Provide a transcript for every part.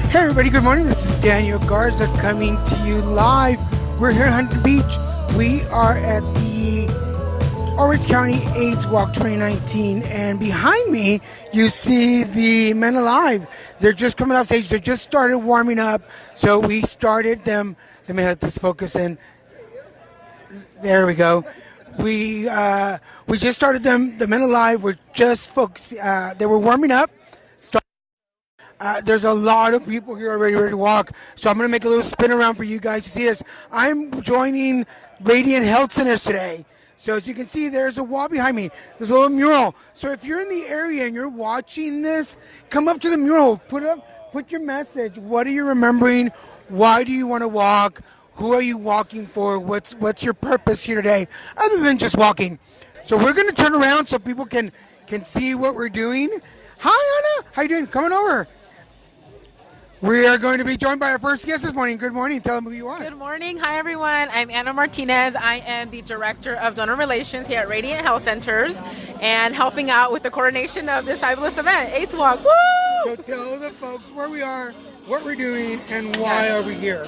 Hey everybody, good morning. This is Daniel Garza coming to you live. We're here in Huntington Beach. We are at the Orange County AIDS Walk 2019, and behind me you see the MenAlive. They're just coming off stage. They just started warming up, so we started them. Let me let this focus in. There we go. We just started them. The MenAlive were just folks. They were warming up. There's a lot of people here already ready to walk, so I'm going to make a little spin around for you guys to see this. I'm joining Radiant Health Centers today. So as you can see, there's a wall behind me. There's a little mural. So if you're in the area and you're watching this, come up to the mural. Put your message. What are you remembering? Why do you want to walk? Who are you walking for? What's your purpose here today, other than just walking? So we're going to turn around so people can see what we're doing. Hi, Anna. How you doing? Coming over. We are going to be joined by our first guest this morning. Good morning. Tell them who you are. Good morning. Hi, everyone. I'm Anna Martinez. I am the Director of Donor Relations here at Radiant Health Centers and helping out with the coordination of this fabulous event, AIDS Walk. Woo! So tell the folks where we are, what we're doing, and why are we here.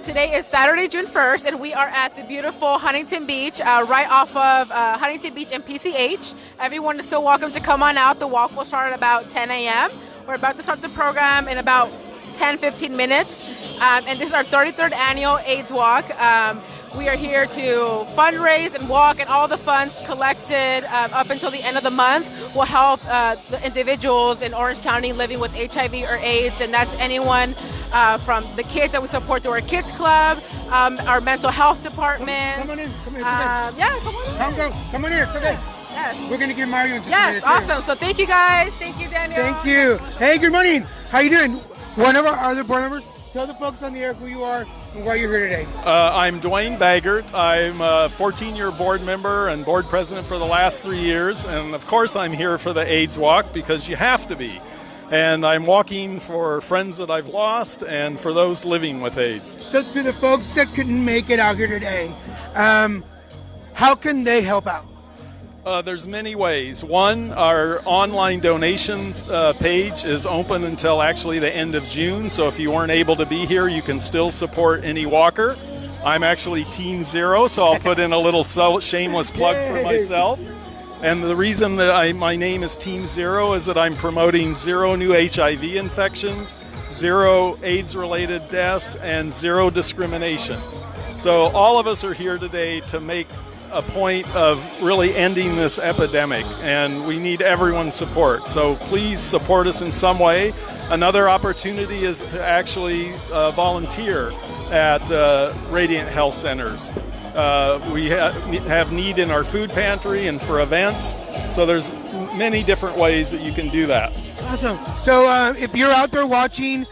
Today is Saturday, June 1st, and we are at the beautiful Huntington Beach, right off of Huntington Beach and PCH. Everyone is still welcome to come on out. The walk will start at about 10 a.m. We're about to start the program in about 10-15 minutes, and this is our 33rd annual AIDS Walk. We are here to fundraise and walk, and all the funds collected up until the end of the month will help the individuals in Orange County living with HIV or AIDS, and that's anyone from the kids that we support through our kids club, our mental health department. Come on in. Come on in. Yeah, come on in. Come on in. It's okay. Yes. We're going to get Mario in just a Yes, minute, awesome. So thank you guys. Thank you, Daniel. Thank you. Hey, good morning. How you doing? One of our other board members, tell the folks on the air who you are and why you're here today. I'm Dwayne Baggert. I'm a 14-year board member and board president for the last 3 years. And of course, I'm here for the AIDS Walk because you have to be. And I'm walking for friends that I've lost and for those living with AIDS. So to the folks that couldn't make it out here today, how can they help out? There's many ways. One, our online donation page is open until actually the end of June. So if you weren't able to be here, you can still support any walker. I'm actually Team Zero, so I'll put in a little shameless plug for myself. And the reason that my name is Team Zero is that I'm promoting 0 new HIV infections, 0 AIDS-related deaths, and 0 discrimination. So all of us are here today to make a point of really ending this epidemic, and we need everyone's support. So please support us in some way. Another opportunity is to actually volunteer at Radiant Health Centers. We have need in our food pantry and for events. So there's many different ways that you can do that. Awesome. So if you're out there watching,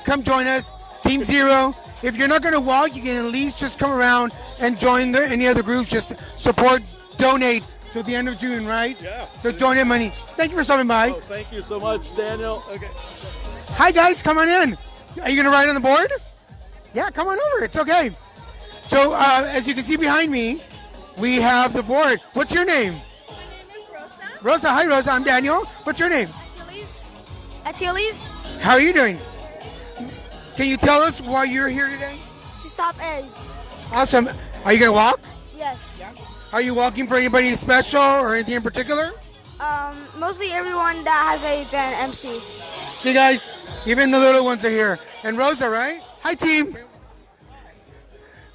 come join us, Team Zero. If you're not going to walk, you can at least just come around and join any other groups. Just support, donate till the end of June, right? Yeah. So donate money. Thank you for stopping by. Oh, thank you so much, Daniel. Okay. Hi, guys. Come on in. Are you going to ride on the board? Yeah, come on over. It's okay. So as you can see behind me, we have the board. What's your name? My name is Rosa. Rosa. Hi, Rosa. I'm Daniel. What's your name? Achilles. How are you doing? Can you tell us why you're here today? To stop AIDS. Awesome. Are you going to walk? Yes. Are you walking for anybody special or anything in particular? Mostly everyone that has AIDS and MC. See, guys, even the little ones are here. And Rosa, right? Hi, team.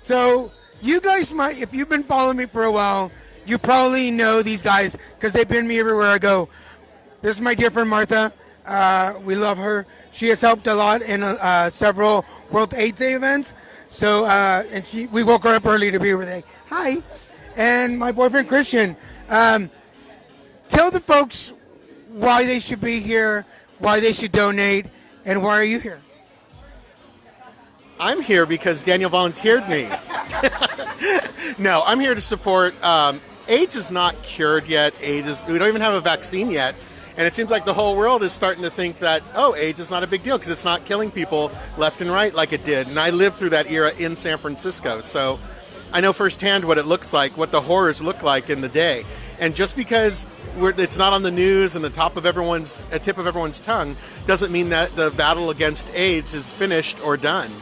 So you guys might, if you've been following me for a while, you probably know these guys because they've been me everywhere I go. This is my dear friend Martha. We love her. She has helped a lot in several World AIDS Day events. So, and we woke her up early to be here today. Hi. And my boyfriend Christian. Tell the folks why they should be here, why they should donate, and why are you here? I'm here because Daniel volunteered me. No, I'm here to support. AIDS is not cured yet. We don't even have a vaccine yet. And it seems like the whole world is starting to think that, oh, AIDS is not a big deal because it's not killing people left and right like it did. And I lived through that era in San Francisco. So I know firsthand what it looks like, what the horrors look like in the day. And just because it's not on the news and the tip of everyone's tongue doesn't mean that the battle against AIDS is finished or done.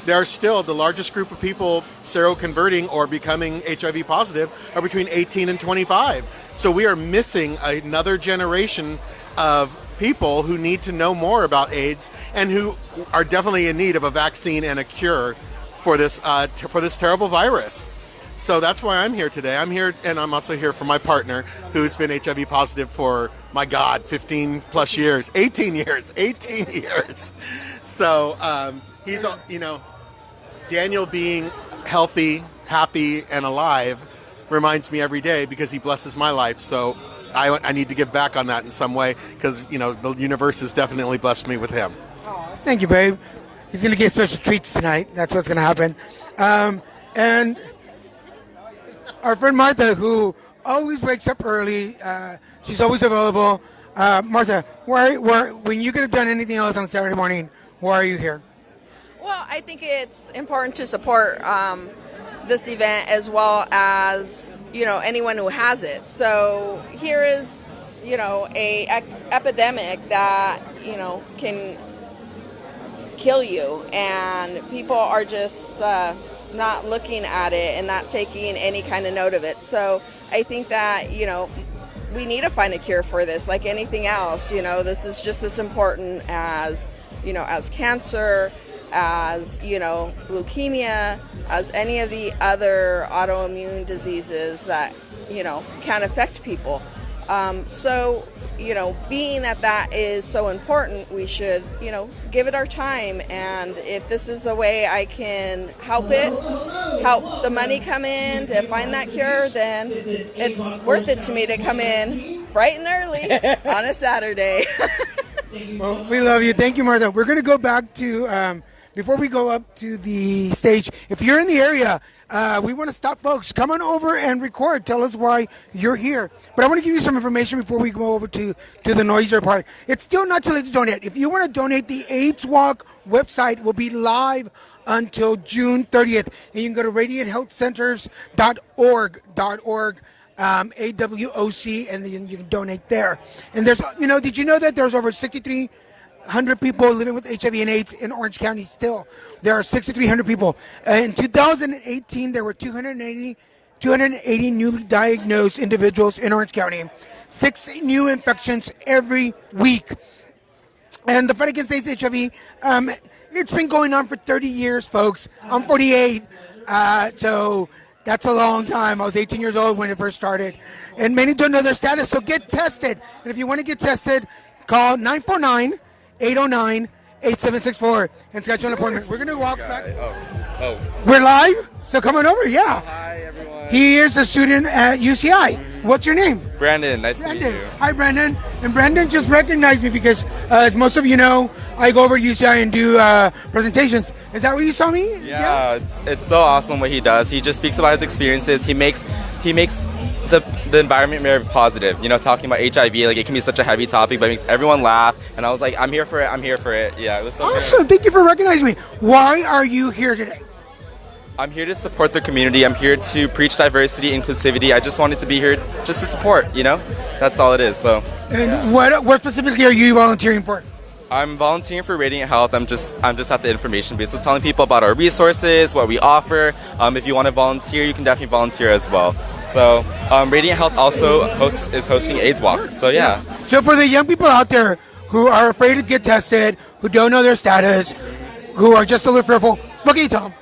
There are still the largest group of people seroconverting or becoming HIV positive are between 18 and 25. So we are missing another generation of people who need to know more about AIDS and who are definitely in need of a vaccine and a cure for this terrible virus. So that's why I'm here today. I'm here, and I'm also here for my partner, who's been HIV positive for, my God, 15 plus years, 18 years. So he's, Daniel being healthy, happy, and alive reminds me every day because he blesses my life. So I need to give back on that in some way because, the universe has definitely blessed me with him. Thank you, babe. He's going to get special treats tonight. That's what's going to happen. And our friend Martha, who always wakes up early, she's always available. Martha, when you could have done anything else on Saturday morning, why are you here? Well, I think it's important to support this event as well as, anyone who has it. So here is, a epidemic that, can kill you, and people are just not looking at it and not taking any kind of note of it. So I think that, we need to find a cure for this like anything else. This is just as important as, as cancer, as leukemia, as any of the other autoimmune diseases that can affect people. So being that is so important, we should give it our time. And if this is a way I can help the money come in to find that cure, then it's worth it to me to come in bright and early on a Saturday. Well, we love you. Thank you, Martha. We're going to go back to before we go up to the stage, if you're in the area, we want to stop folks. Come on over and record. Tell us why you're here. But I want to give you some information before we go over to the noisier part. It's still not too late to donate. If you want to donate, the AIDS Walk website will be live until June 30th. And you can go to radianthealthcenters.org, AWOC, and then you can donate there. And there's, did you know that there's over 6,300 people living with HIV and AIDS in Orange County still? There are 6,300 people. In 2018, there were 280 newly diagnosed individuals in Orange County. 6 new infections every week. And the fight against AIDS HIV, it's been going on for 30 years, folks. I'm 48, so that's a long time. I was 18 years old when it first started. And many don't know their status, so get tested. And if you want to get tested, call 949-809-8764 and schedule an appointment. We're going to walk back. Oh. We're live? So come on over, yeah. Hi, everyone. He is a student at UCI. What's your name? Brandon, nice to meet you. Hi, Brandon. And Brandon just recognized me because, as most of you know, I go over to UCI and do presentations. Is that where you saw me? Yeah, it's so awesome what he does. He just speaks about his experiences. He makes the environment very positive. Talking about HIV, like it can be such a heavy topic, but it makes everyone laugh. And I was like, I'm here for it. Yeah, it was so awesome. good. Thank you for recognizing me. Why are you here today? I'm here to support the community. I'm here to preach diversity, inclusivity. I just wanted to be here just to support, That's all it is. So. And what specifically are you volunteering for? I'm volunteering for Radiant Health. I'm just at the information booth, so telling people about our resources, what we offer. If you want to volunteer, you can definitely volunteer as well. So Radiant Health also is hosting AIDS Walk. So yeah. So for the young people out there who are afraid to get tested, who don't know their status, who are just a little fearful, what can you tell them?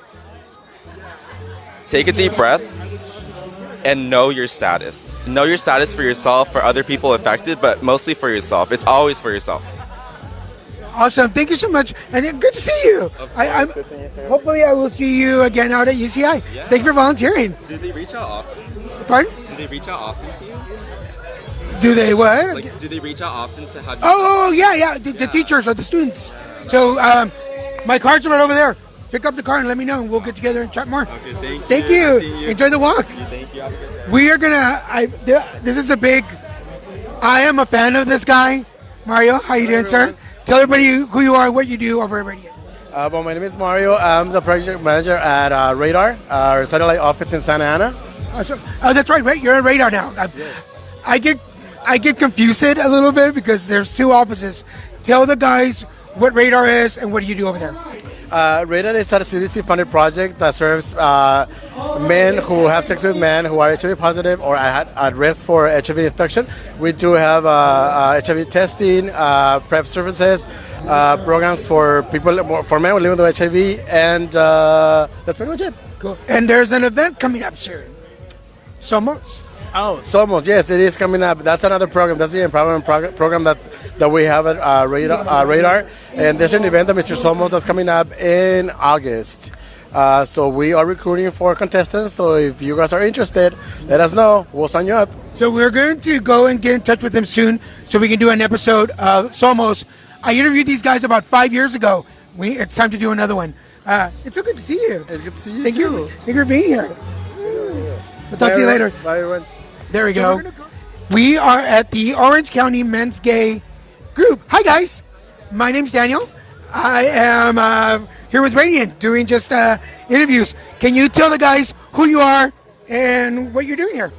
Take a deep breath and know your status. Know your status for yourself, for other people affected, but mostly for yourself. It's always for yourself. Awesome. Thank you so much. And good to see you. Hopefully I will see you again out at UCI. Yeah. Thank you for volunteering. Do they reach out often? Pardon? Do they reach out often to you? Do they what? Like, do they reach out often to have you? Oh, yeah. The teachers or the students. So my cards are right over there. Pick up the card and let me know, and we'll get together and chat more. Okay, thank you. Enjoy the walk. Thank you. We are this is a big, I am a fan of this guy. Mario, how you doing, sir? Tell everybody who you are, what you do over at Radio. Well, my name is Mario. I'm the project manager at Radar, our satellite office in Santa Ana. Oh, that's right. You're at Radar now. Yes. I get confused a little bit because there's two offices. Tell the guys what Radar is and what do you do over there? Radar is a CDC-funded project that serves men who have sex with men who are HIV positive or at risk for HIV infection. We do have HIV testing, PrEP services, programs for people, for men living with HIV, and that's pretty much it. Cool. And there's an event coming up soon. SOMOS? Oh, SOMOS, yes, it is coming up. That's another program. That's the empowerment program that we have at Radar. And there's an event that Mr. SOMOS that's coming up in August. So we are recruiting for contestants. So if you guys are interested, let us know. We'll sign you up. So we're going to go and get in touch with them soon so we can do an episode of SOMOS. I interviewed these guys about 5 years ago. It's time to do another one. It's so good to see you. It's good to see you Thank too. you. Thank you for being here. We'll talk to you later. Bye, everyone. There we go. We are at the Orange County Men's Gay Group. Hi, guys. My name's Daniel. I am here with Radiant doing just interviews. Can you tell the guys who you are and what you're doing here?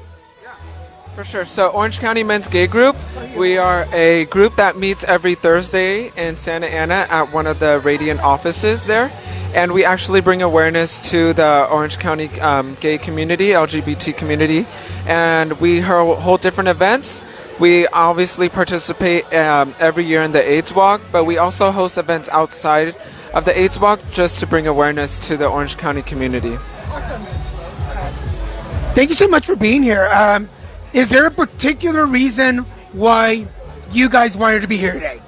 For sure. So Orange County Men's Gay Group, we are a group that meets every Thursday in Santa Ana at one of the Radiant offices there. And we actually bring awareness to the Orange County gay community, LGBT community. And we hold different events. We obviously participate every year in the AIDS Walk, but we also host events outside of the AIDS Walk just to bring awareness to the Orange County community. Awesome. Thank you so much for being here. Is there a particular reason why you guys wanted to be here today?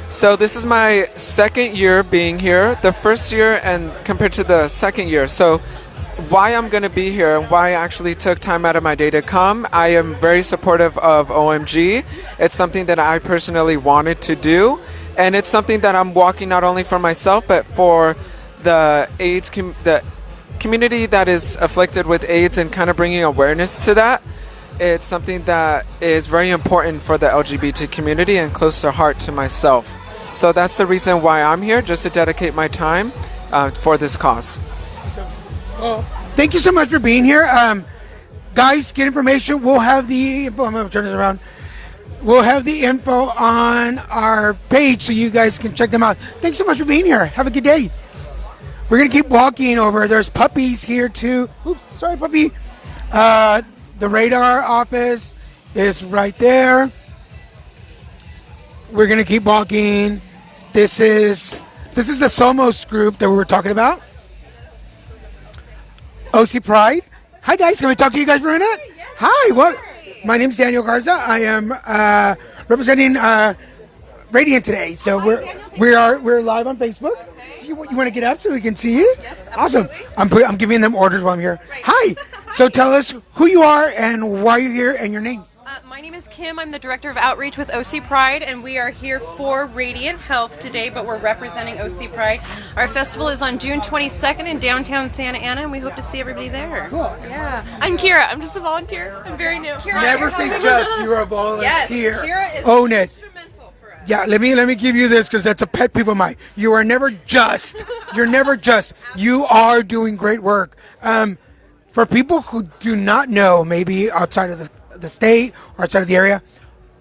So this is my second year being here, the first year and compared to the second year. So why I'm going to be here and why I actually took time out of my day to come, I am very supportive of OMG. It's something that I personally wanted to do. And it's something that I'm walking not only for myself, but for the AIDS the community that is afflicted with AIDS and kind of bringing awareness to that. It's something that is very important for the LGBT community and close to heart to myself. So that's the reason why I'm here, just to dedicate my time for this cause. Well, thank you so much for being here. Guys, get information. We'll have the info. I'm going to turn this around. We'll have the info on our page so you guys can check them out. Thanks so much for being here. Have a good day. We're going to keep walking over. There's puppies here too. Oops, sorry, puppy. The Radar office is right there. We're going to keep walking. This is the SOMOS group that we were talking about. OC Pride. Hi, guys. Can we talk to you guys for a minute? Hi. What? My name's Daniel Garza. I am representing Radiant today. So we're live on Facebook. So you want to get up so we can see you? Yes, awesome. I'm giving them orders while I'm here. Hi. So tell us who you are and why you're here and your name. My name is Kim. I'm the Director of Outreach with OC Pride, and we are here for Radiant Health today, but we're representing OC Pride. Our festival is on June 22nd in downtown Santa Ana, and we hope to see everybody there. Cool. Yeah. I'm Kira. I'm just a volunteer. I'm very new. Never say just. You're a volunteer. Yes, Kira is Own it. instrumental for us. Yeah, let me give you this because that's a pet peeve of mine. You are never just. You're never just. You are doing great work. For people who do not know, maybe outside of the state or outside of the area,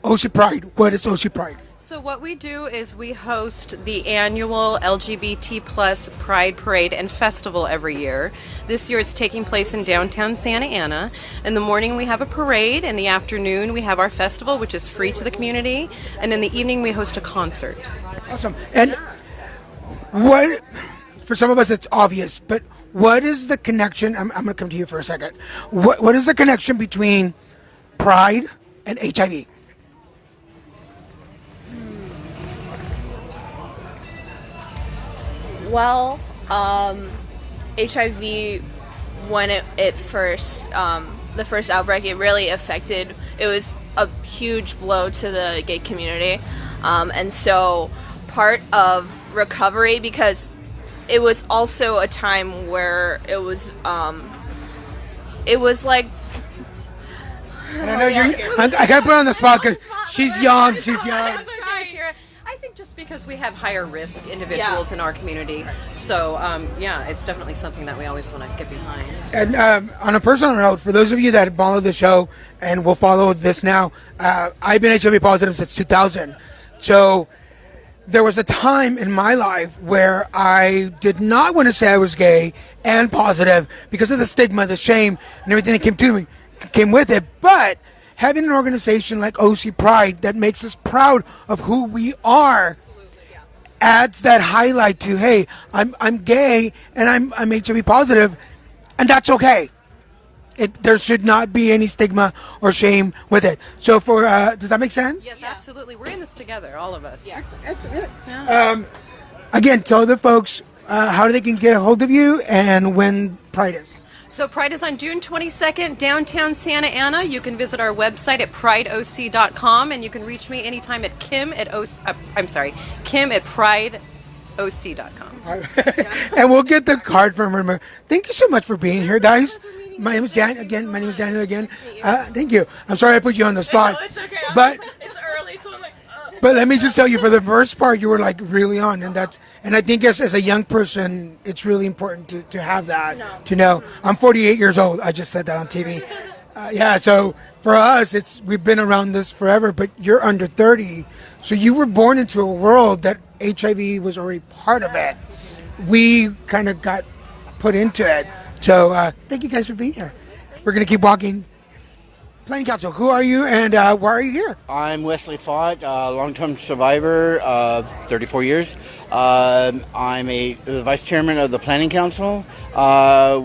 OC Pride. What is OC Pride? So what we do is we host the annual LGBT plus Pride Parade and Festival every year. This year it's taking place in downtown Santa Ana. In the morning we have a parade. In the afternoon we have our festival, which is free to the community. And in the evening we host a concert. Awesome. And what, for some of us it's obvious, but what is the connection? I'm going to come to you for a second. What is the connection between Pride and HIV? Well, HIV, when it first, the first outbreak, it really affected, it was a huge blow to the gay community. And so part of recovery, because it was also a time where it was like, I know I got to put her on the spot because she's young. She's young. That's okay, Kira. I think just because we have higher risk individuals in our community. So, yeah, it's definitely something that we always want to get behind. And on a personal note, for those of you that follow the show and will follow this now, I've been HIV positive since 2000. So there was a time in my life where I did not want to say I was gay and positive because of the stigma, the shame, and everything that came with it. But having an organization like OC Pride that makes us proud of who we are adds that highlight to, hey, I'm gay and I'm HIV positive, and that's okay. There should not be any stigma or shame with it. So does that make sense? Yes, absolutely. We're in this together, all of us. Yeah. That's it. Again, tell the folks how they can get a hold of you and when Pride is. So Pride is on June 22nd, downtown Santa Ana. You can visit our website at prideoc.com, and you can reach me anytime at kim at prideoc.com. And we'll get the card from her. Thank you so much for being here, guys. My name is Daniel again. Thank you. I'm sorry I put you on the spot. No, it's okay. But It's early, so I'm like, But let me just tell you, for the first part, you were like really on, and I think as a young person, it's really important to have that, to know. I'm 48 years old. I just said that on TV. Yeah, so for us, we've been around this forever, but you're under 30, so you were born into a world that HIV was already part of it. We kind of got put into it. So thank you guys for being here. We're going to keep walking. Planning Council, who are you and why are you here? I'm Wesley Fott, long-term survivor of 34 years. I'm the vice chairman of the Planning Council.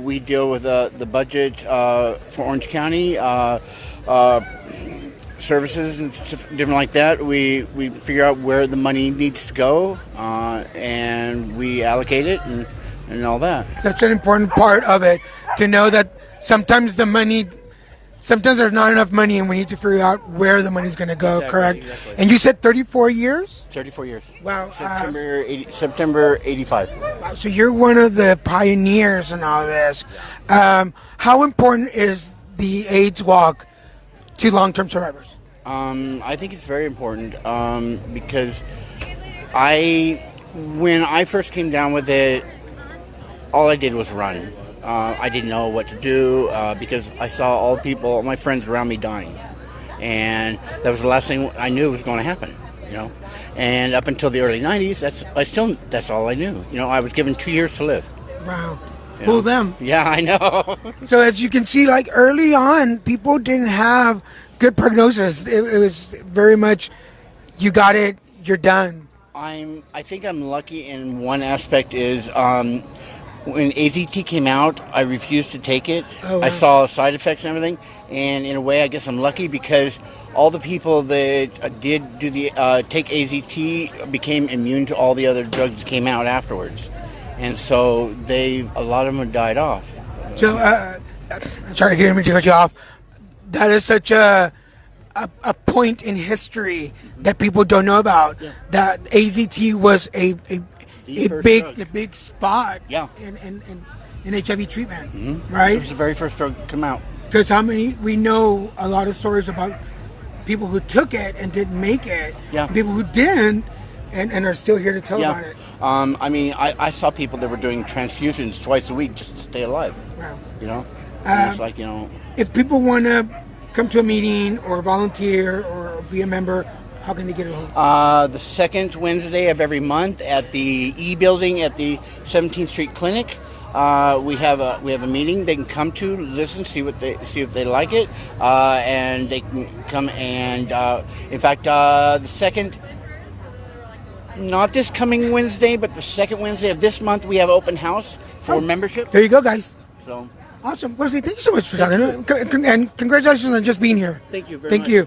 We deal with the budget for Orange County, services and stuff different like that. We figure out where the money needs to go, and we allocate it and all that. Such an important part of it, to know that sometimes there's not enough money and we need to figure out where the money's going to go, Exactly, correct? exactly. And you said 34 years? 34 years. Wow. September 85. Wow, so you're one of the pioneers in all this. How important is the AIDS walk to long-term survivors? I think it's very important because when I first came down with it, all I did was run. I didn't know what to do because I saw all my friends around me dying, and that was the last thing I knew was going to happen. And up until the early '90s, that's all I knew. I was given 2 years to live. Wow, pull them. Yeah, I know. So as you can see, like early on, people didn't have good prognosis. It was very much, you got it, you're done. I think I'm lucky in one aspect is. When AZT came out, I refused to take it. Oh, wow. I saw side effects and everything, and in a way, I guess I'm lucky because all the people that did do take AZT became immune to all the other drugs that came out afterwards, and so a lot of them died off. So, sorry, I didn't mean to cut you off. That is such a point in history that people don't know about. Yeah. That AZT was a big spot in HIV treatment, right? It was the very first drug to come out. Because we know a lot of stories about people who took it and didn't make it, people who didn't and are still here to tell about it. I saw people that were doing transfusions twice a week just to stay alive. Wow. It's like, If people want to come to a meeting or volunteer or be a member, how can they get it home? The second Wednesday of every month at the E building at the 17th Street Clinic. We have a meeting they can come to, listen, see if they like it, and they can come and in fact the second, not this coming Wednesday, but the second Wednesday of this month we have open house for membership. There you go, guys. So awesome, Wesley. Thank you so much for talking, and congratulations on just being here. Thank you very much. Thank you.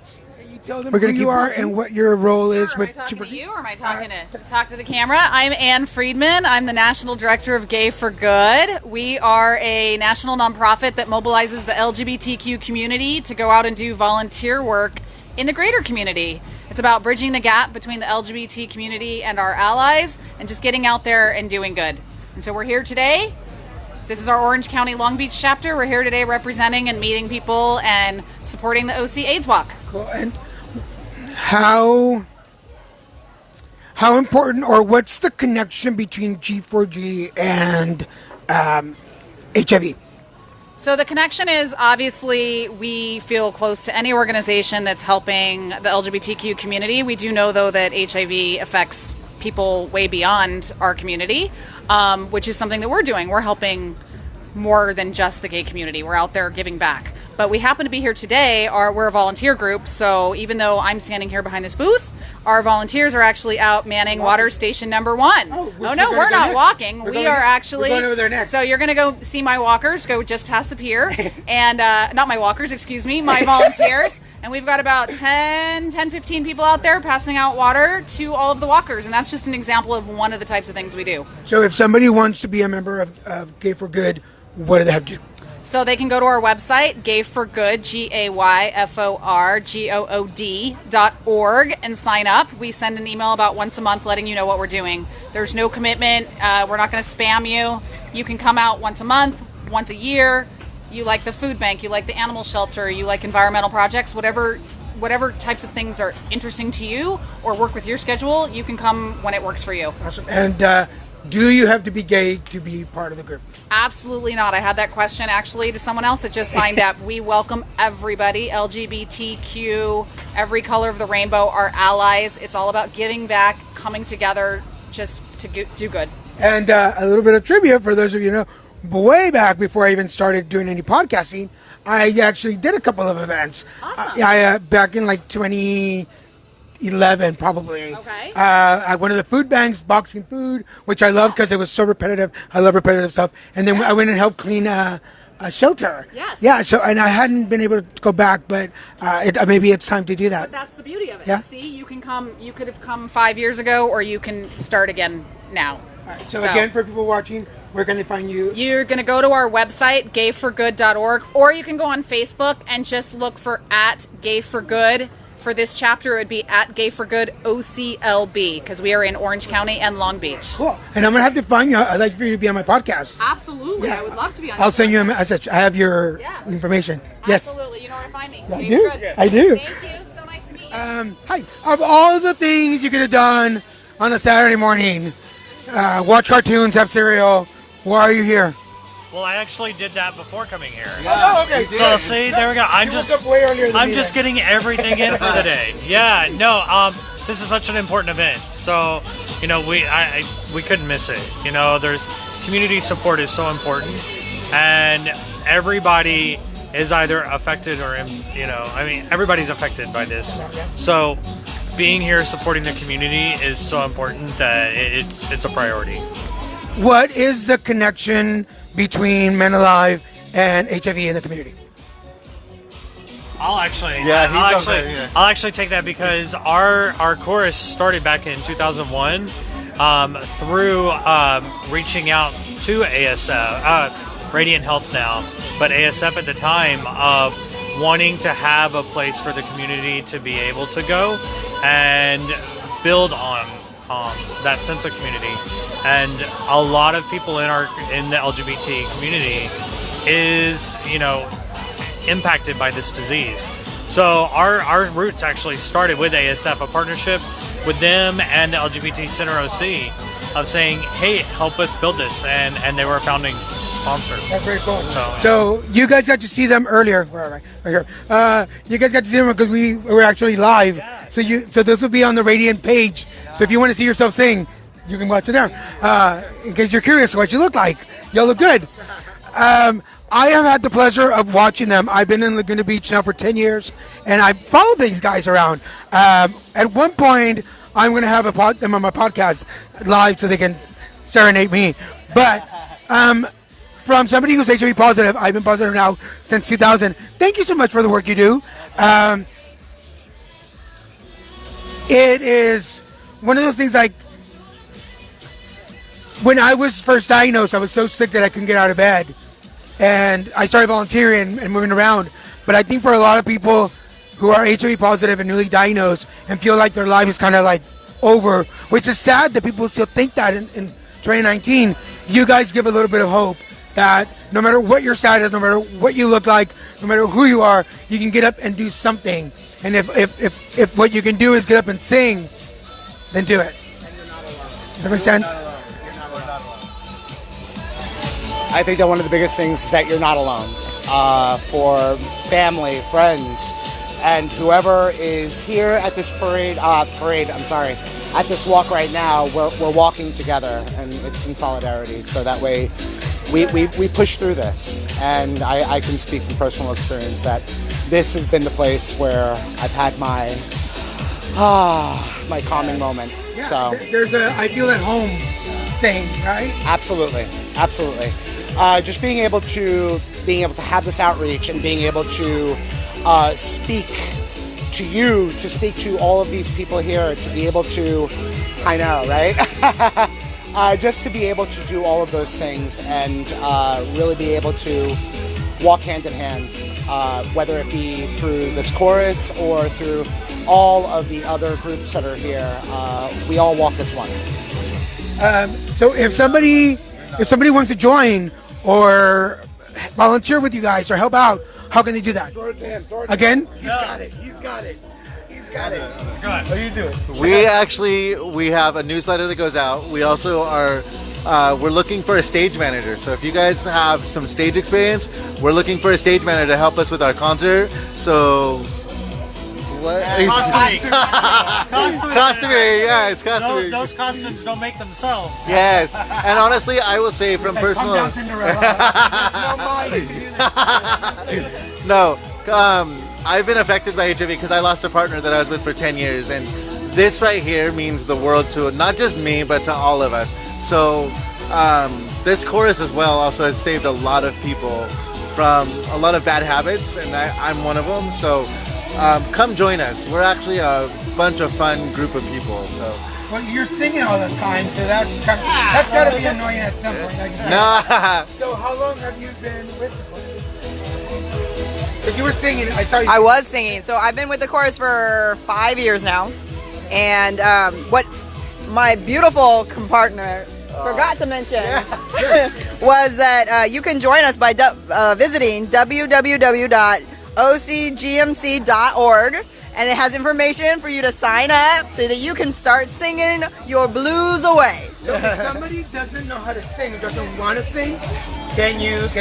Tell them who you are and what your role is with. Am I talking to you, or am I talking to talk to the camera? I'm Ann Friedman. I'm the National Director of Gay for Good. We are a national nonprofit that mobilizes the LGBTQ community to go out and do volunteer work in the greater community. It's about bridging the gap between the LGBT community and our allies, and just getting out there and doing good. And so we're here today. This is our Orange County Long Beach chapter. We're here today representing and meeting people and supporting the OC AIDS Walk. Cool. And how how important or what's the connection between G4G and HIV? So the connection is obviously we feel close to any organization that's helping the LGBTQ community. We do know, though, that HIV affects people way beyond our community, which is something that we're doing. We're helping more than just the gay community. We're out there giving back. But we happen to be here today. We're a volunteer group, so even though I'm standing here behind this booth, our volunteers are actually out manning water station number 1. Oh no, we're not walking. We are actually. We're going over there next. So you're going to go see my walkers, go just past the pier, and not my walkers, excuse me, my volunteers. And we've got about 15 people out there passing out water to all of the walkers. And that's just an example of one of the types of things we do. So if somebody wants to be a member of Gay for Good, what do they have to do? So they can go to our website, gayforgood, GAYFORGOOD.org, and sign up. We send an email about once a month letting you know what we're doing. There's no commitment. We're not going to spam you. You can come out once a month, once a year. You like the food bank, you like the animal shelter, you like environmental projects, whatever types of things are interesting to you or work with your schedule, you can come when it works for you. Awesome. And do you have to be gay to be part of the group? Absolutely not. I had that question actually to someone else that just signed up. We welcome everybody, LGBTQ, every color of the rainbow, our allies. It's all about giving back, coming together just to do good. And a little bit of trivia for those of you who know, way back before I even started doing any podcasting, I actually did a couple of events. Awesome. Back in like 2011 probably. Okay. I went to the food banks, boxing food, which I love because it was so repetitive. I love repetitive stuff. And then I went and helped clean a shelter. Yes. Yeah. So, and I hadn't been able to go back, but maybe it's time to do that. But that's the beauty of it. Yeah. See, you can come. You could have come 5 years ago, or you can start again now. All right. So again, for people watching, where can they find you? You're going to go to our website, gayforgood.org, or you can go on Facebook and just look for @gayforgood. For this chapter, it would be @gayforgood OCLB, because we are in Orange County and Long Beach. Cool. And I'm going to have to find you. I'd like for you to be on my podcast. Absolutely. Yeah. I would love to be on I'll send you a message. I have your information. Yes. Absolutely. You know where to find me. I do. I do. Thank you. So nice to meet you. Hi. Of all the things you could have done on a Saturday morning, watch cartoons, have cereal, why are you here? Well, I actually did that before coming here. Oh, okay. So see, there we go. I'm just getting everything in for the day. Yeah, no, this is such an important event. So, you know, we couldn't miss it. You know, community support is so important, and everybody is either affected or, everybody's affected by this. So, being here supporting the community is so important that it's a priority. What is the connection between MenAlive and HIV in the community? I'll actually take that because our chorus started back in 2001 through reaching out to ASF, Radiant Health now, but ASF at the time of wanting to have a place for the community to be able to go and build on that sense of community. And a lot of people in the LGBT community is, impacted by this disease. So our roots actually started with ASF, a partnership with them and the LGBT Center OC of saying, hey, help us build this, and they were a founding sponsor. That's very cool. So you guys got to see them earlier. Where am I? Right here. You guys got to see them because we were actually live. Yeah. So this will be on the Radiant page. So if you want to see yourself sing, you can watch it there. In case you're curious what you look like, y'all look good. I have had the pleasure of watching them. I've been in Laguna Beach now for 10 years, and I follow these guys around. At one point, I'm going to have them on my podcast live so they can serenade me. But from somebody who's HIV positive, I've been positive now since 2000. Thank you so much for the work you do. It is one of those things like, when I was first diagnosed, I was so sick that I couldn't get out of bed. And I started volunteering and moving around. But I think for a lot of people who are HIV positive and newly diagnosed and feel like their life is kind of like over, which is sad that people still think that in 2019, you guys give a little bit of hope that no matter what your status, no matter what you look like, no matter who you are, you can get up and do something. And if what you can do is get up and sing, then do it. Does that make sense? I think that one of the biggest things is that you're not alone. For family, friends, and whoever is here at this at this walk right now, we're walking together, and it's in solidarity. So that way, we push through this. And I can speak from personal experience that this has been the place where I've had my calming moment. Yeah, so there's a I feel at home thing, right? Absolutely. Just being able to have this outreach and being able to speak to you, to speak to all of these people here, to be able to, I know, right? Just to be able to do all of those things and really be able to walk hand in hand, whether it be through this chorus or through all of the other groups that are here. We all walk this one. So if somebody wants to join or volunteer with you guys or help out, how can they do that? Again? He's got it. Go ahead. What are you doing? We have a newsletter that goes out. We also are we're looking for a stage manager. So if you guys have some stage experience, we're looking for a stage manager to help us with our concert. So what? Costuming, yes, costuming. Those costumes don't make themselves. Yes, and honestly, I will say from personal. No, I've been affected by HIV because I lost a partner that I was with for 10 years, and this right here means the world to not just me, but to all of us. So this chorus as well also has saved a lot of people from a lot of bad habits, and I'm one of them. So come join us. We're actually a bunch of fun group of people. So. Well, you're singing all the time, so that's got to be annoying at some point. So how long have you been with the chorus? Because you were singing, I saw you. I was singing, so I've been with the chorus for 5 years now. And what my beautiful compartner forgot to mention was that you can join us by visiting www.ocgmc.org, and it has information for you to sign up so that you can start singing your blues away. So if somebody doesn't know how to sing or doesn't want to sing, can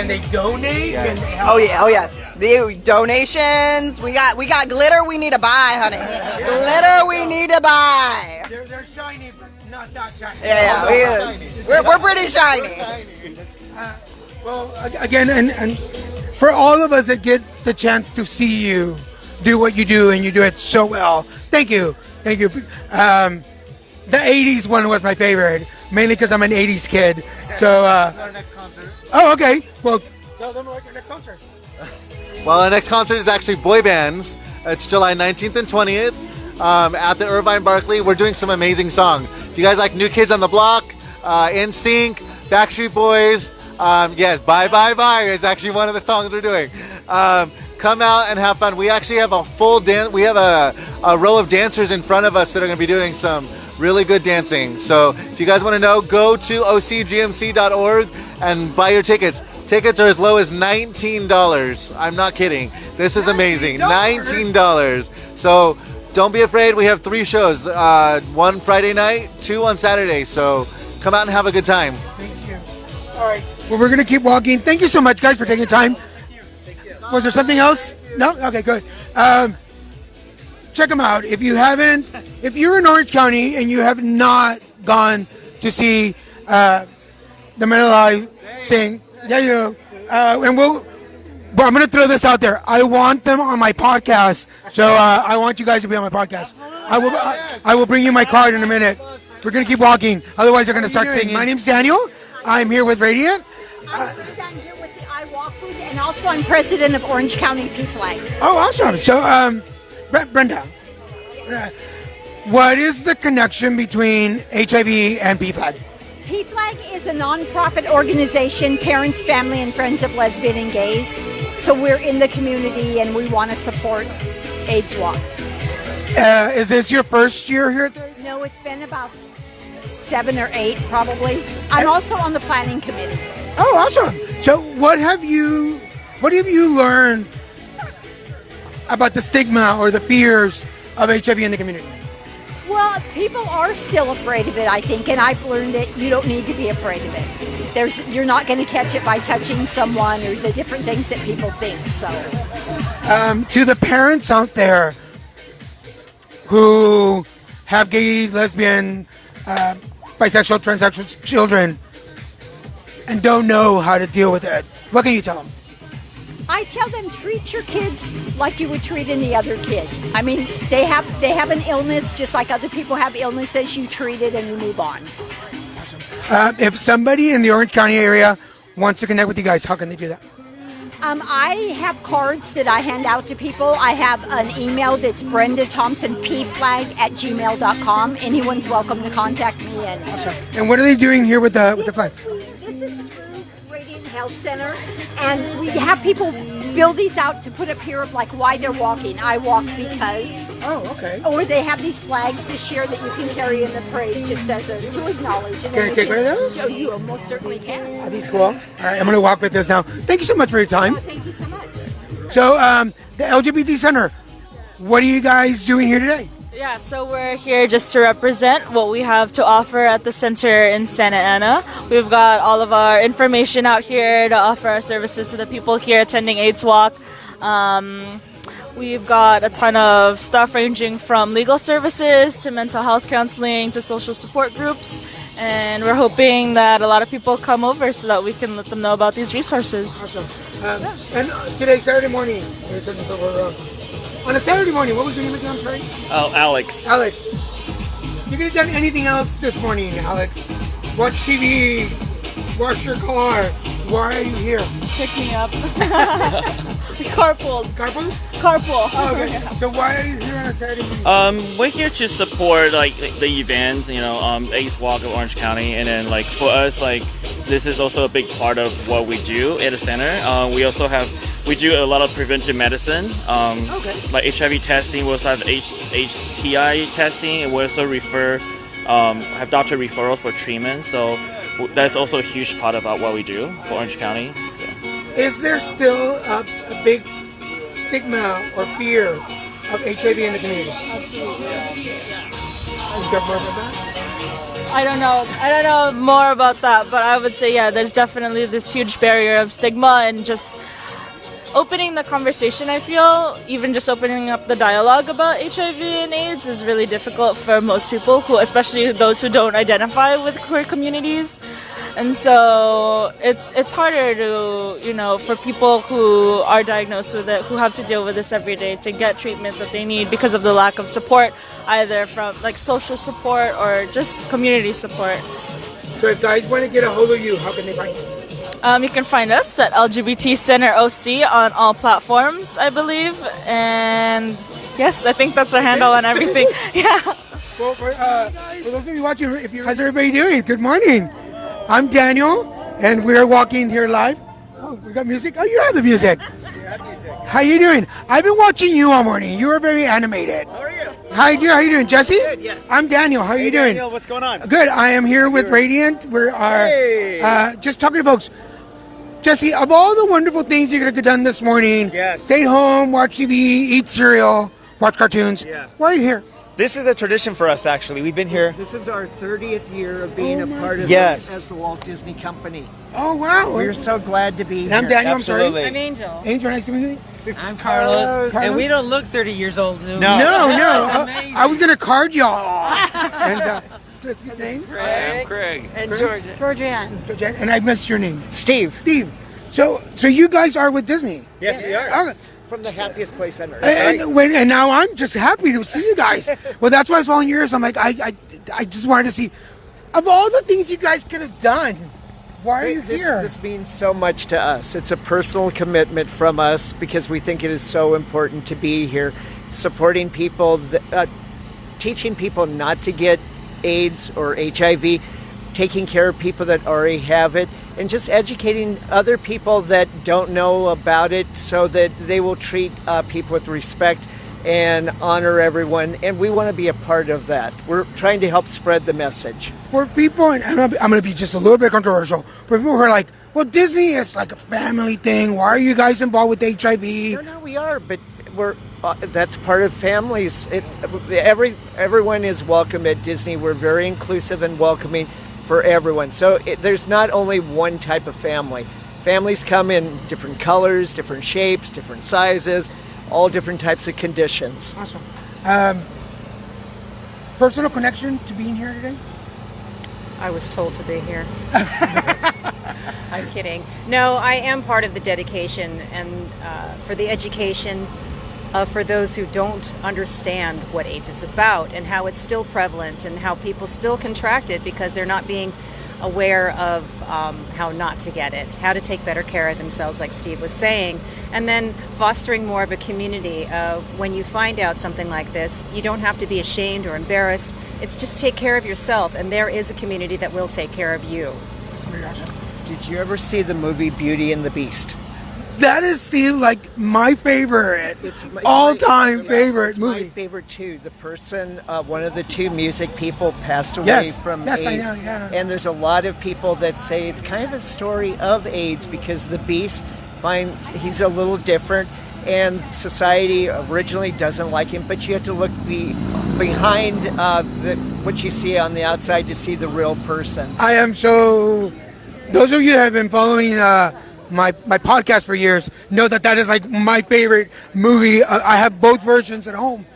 they donate? Yes. Can they help? Oh yes. The donations. We got glitter we need to buy, honey. Glitter we need to buy. They're shiny, but not that shiny. We're pretty shiny. Well, again, and for all of us that get the chance to see you do what you do, and you do it so well, thank you. The 80s one was my favorite, mainly because I'm an 80s kid. So, our next concert. Oh, okay. Well, tell them about your next concert. Well, our next concert is actually boy bands. It's July 19th and 20th at the Irvine Barclay. We're doing some amazing songs. If you guys like New Kids on the Block, NSYNC, Backstreet Boys, yes, Bye Bye Bye is actually one of the songs we're doing. Come out and have fun. We actually have a full dance. We have a row of dancers in front of us that are going to be doing some really good dancing. So if you guys want to know, go to ocgmc.org and buy your tickets. Tickets are as low as $19. I'm not kidding. This is amazing. $19. So don't be afraid. We have 3 shows. 1 Friday night, 2 on Saturday. So come out and have a good time. Thank you. All right. Well, we're going to keep walking. Thank you so much, guys, for taking time. Was there something else? No? Okay, good. Check them out. If you're in Orange County and you have not gone to see the MenAlive sing, and I'm going to throw this out there. I want them on my podcast, so I want you guys to be on my podcast. I will bring you my card in a minute. We're going to keep walking. Otherwise, they're going to start singing. My name's Daniel. I'm here with Radiant. I'm down here with the iWalk booth, and also I'm president of Orange County PFLAG. Oh, awesome. So, Brenda, what is the connection between HIV and PFLAG? PFLAG is a nonprofit organization, parents, family, and friends of lesbian and gays. So we're in the community, and we want to support AIDS Walk. Is this your first year here? No, it's been about 7 or 8, probably. I'm also on the planning committee. Oh, awesome. So what have you learned about the stigma or the fears of HIV in the community? Well, People are still afraid of it, I think, and I've learned that you don't need to be afraid of it. You're not going to catch it by touching someone or the different things that people think. So, to the parents out there who have gay, lesbian, bisexual, transsexual children and don't know how to deal with it, what can you tell them? I tell them, treat your kids like you would treat any other kid. I mean, they have an illness just like other people have illnesses. You treat it and you move on. If somebody in the Orange County area wants to connect with you guys, how can they do that? I have cards that I hand out to people. I have an email that's brendathompsonpflag@gmail.com. Anyone's welcome to contact me. And what are they doing here with the flag? This is through Radiant Health Center, and we have people fill these out to put up here of like why they're walking. I walk because. Oh, okay. Or they have these flags this year that you can carry in the parade just as to acknowledge. And Can I take one of those? Oh, you most certainly can. Are these cool? All right, I'm going to walk with this now. Thank you so much for your time. Thank you so much. So, the LGBT Center, what are you guys doing here today? Yeah, so we're here just to represent what we have to offer at the center in Santa Ana. We've got all of our information out here to offer our services to the people here attending AIDS Walk. We've got a ton of stuff ranging from legal services to mental health counseling to social support groups. And we're hoping that a lot of people come over so that we can let them know about these resources. Awesome. And today, Saturday morning, on a Saturday morning, what was your name again? I'm sorry? Oh, Alex. Alex. You could have done anything else this morning, Alex. Watch TV, wash your car. Why are you here? Pick me up. Carpool. Carpool? Carpool. Oh, okay. Yeah. So why are you here on a Saturday morning? We're here to support the event, AIDS Walk of Orange County, and then for us, this is also a big part of what we do at the center. We do a lot of preventive medicine, like HIV testing. We also have HTI testing, and we also have doctor referral for treatment. So that's also a huge part about what we do for Orange County. So. Is there still a big stigma or fear of HIV in the community? Absolutely. I don't know more about that, but I would say, there's definitely this huge barrier of stigma and just opening the conversation. I feel even just opening up the dialogue about HIV and AIDS is really difficult for most people, especially those who don't identify with queer communities. And so it's harder to, for people who are diagnosed with it, who have to deal with this every day, to get treatment that they need because of the lack of support, either from social support or just community support. So if guys want to get a hold of you, how can they find you? You can find us at LGBT Center OC on all platforms, I believe. And yes, I think that's our handle on everything. Yeah. Well, for those of you watching, how's everybody doing? Good morning. I'm Daniel, and we're walking here live. Oh, we got music? Oh, you have the music. How you doing? I've been watching you all morning. You are very animated. How are you? How you doing, Jesse? Good, yes. I'm Daniel. How are you doing? Daniel, what's going on? Good. I am here with Radiant. We are just talking to folks. Jesse, of all the wonderful things you could have done this morning, stay home, watch TV, eat cereal, watch cartoons. Why are you here? This is a tradition for us, actually. We've been here. This is our 30th year of being a part of Yes. this as the Walt Disney Company. Oh, wow. We're so glad to be And here. I'm Daniel. I'm sorry. Absolutely. I'm Angel. Angel, nice to meet you. I'm Carlos. And we don't look 30 years old. No. I was going to card y'all. And let's get names. I'm Craig. And Georgianne. And I missed your name. Steve. Steve. So you guys are with Disney? Yes, we are. From the happiest place on earth. And now I'm just happy to see you guys. Well, that's why I was following yours. I'm like, I just wanted to see, of all the things you guys could have done, why are you here? This means so much to us. It's a personal commitment from us because we think it is so important to be here, supporting people, teaching people not to get AIDS or HIV, taking care of people that already have it, and just educating other people that don't know about it so that they will treat people with respect and honor everyone. And we want to be a part of that. We're trying to help spread the message. For people, and I'm going to be just a little bit controversial, for people who are like, well, Disney is like a family thing. Why are you guys involved with HIV? No, we are, but that's part of families. Everyone is welcome at Disney. We're very inclusive and welcoming for everyone. So there's not only one type of family. Families come in different colors, different shapes, different sizes, all different types of conditions. Awesome. Personal connection to being here today? I was told to be here. I'm kidding. No, I am part of the dedication and for the education for those who don't understand what AIDS is about and how it's still prevalent and how people still contract it because they're not being aware of how not to get it, how to take better care of themselves, like Steve was saying, and then fostering more of a community of when you find out something like this, you don't have to be ashamed or embarrassed. It's just take care of yourself, and there is a community that will take care of you. Did you ever see the movie Beauty and the Beast? That is, Steve, like my favorite, all-time favorite movie. My favorite too. The person, one of the two music people passed away Yes. from Yes, AIDS. I know, yeah. And there's a lot of people that say it's kind of a story of AIDS because the Beast finds he's a little different and society originally doesn't like him, but you have to look behind what you see on the outside to see the real person. I am so... Those of you that have been following my podcast for years know that is like my favorite movie. I have both versions at home.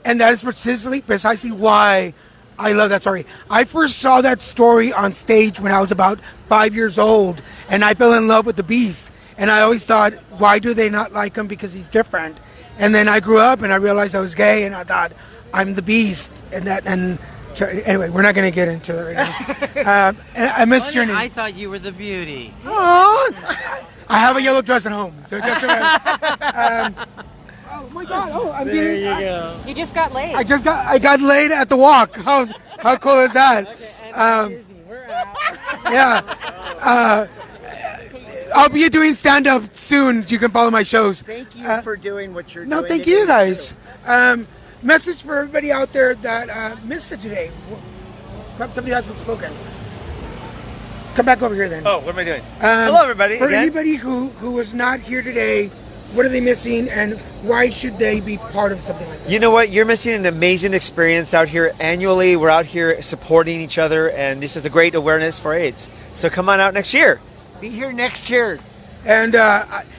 And that is precisely why I love that story. I first saw that story on stage when I was about 5 years old, and I fell in love with the Beast. And I always thought, why do they not like him? Because he's different. And then I grew up and I realized I was gay, and I thought, I'm the Beast. Anyway, we're not going to get into that right now. I missed your name. I thought you were the beauty. Aww. I have a yellow dress at home. So just oh my God! Oh, I'm There getting. you go. You just got laid. I got laid at the walk. How cool is that? Yeah. I'll be doing stand up soon. You can follow my shows. Thank you for doing what you're doing. No, thank you guys. Message for everybody out there that missed it today. Somebody hasn't spoken. Come back over here then. Oh, what am I doing? Hello, everybody. For again. anybody who was not here today, what are they missing and why should they be part of something like this? You know what? You're missing an amazing experience out here. Annually, we're out here supporting each other, and this is a great awareness for AIDS. So come on out next year. Be here next year. And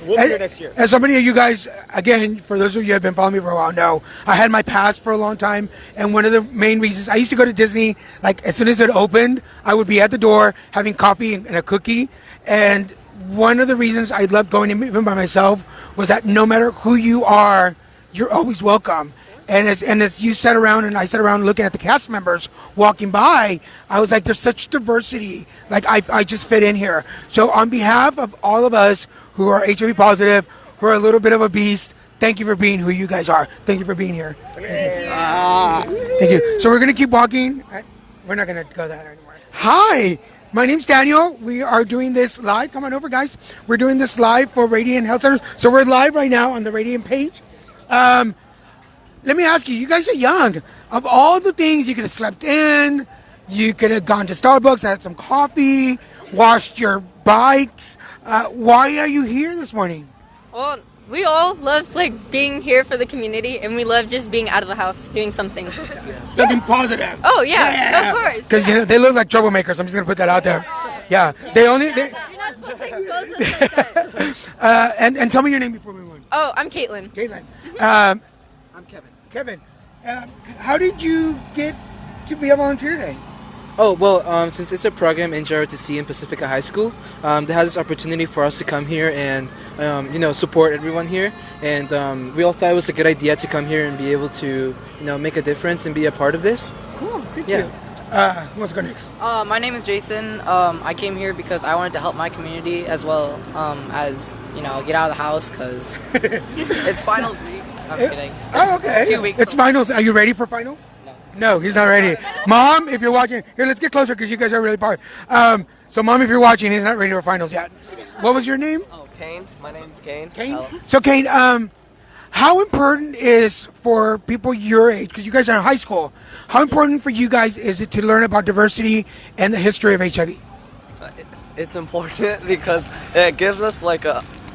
We'll be here next year. As somebody of you guys, again, for those of you who have been following me for a while know, I had my pass for a long time. And one of the main reasons, I used to go to Disney, like as soon as it opened, I would be at the door having coffee and a cookie. And one of the reasons I loved going in even by myself was that no matter who you are, you're always welcome. And as you sat around and I sat around looking at the cast members walking by, I was like, there's such diversity. Like, I just fit in here. So on behalf of all of us who are HIV positive, who are a little bit of a beast, thank you for being who you guys are. Thank you for being here. Thank you. So we're going to keep walking. We're not going to go that anymore. Hi. My name's Daniel. We are doing this live. Come on over, guys. We're doing this live for Radiant Health Centers. So we're live right now on the Radiant page. Let me ask you, you guys are young. Of all the things you could have slept in, you could have gone to Starbucks, had some coffee, washed your bikes. Why are you here this morning? Well, we all love being here for the community, and we love just being out of the house doing something. Something positive. Oh yeah, of course. Because they look like troublemakers. I'm just gonna put that out there. Yeah, You're not supposed to expose us like that. And tell me your name before we move on. Oh, I'm Caitlin. Caitlin. I'm Kevin. Kevin, how did you get to be a volunteer today? Oh, well, since it's a program in JRTC in Pacifica High School, they had this opportunity for us to come here and, support everyone here. And we all thought it was a good idea to come here and be able to, make a difference and be a part of this. Cool, thank you. Who wants to go next? My name is Jason. I came here because I wanted to help my community as well as, get out of the house because it's finals week. I'm just kidding. Oh, okay. 2 weeks. It's finals. Are you ready for finals? No, he's not ready. Mom, if you're watching, here, let's get closer because you guys are really far. So, Mom, if you're watching, he's not ready for finals yet. What was your name? Oh, Kane. My name's Kane. Kane? So, Kane, how important is for people your age, because you guys are in high school, how important for you guys is it to learn about diversity and the history of HIV? It's important because it gives us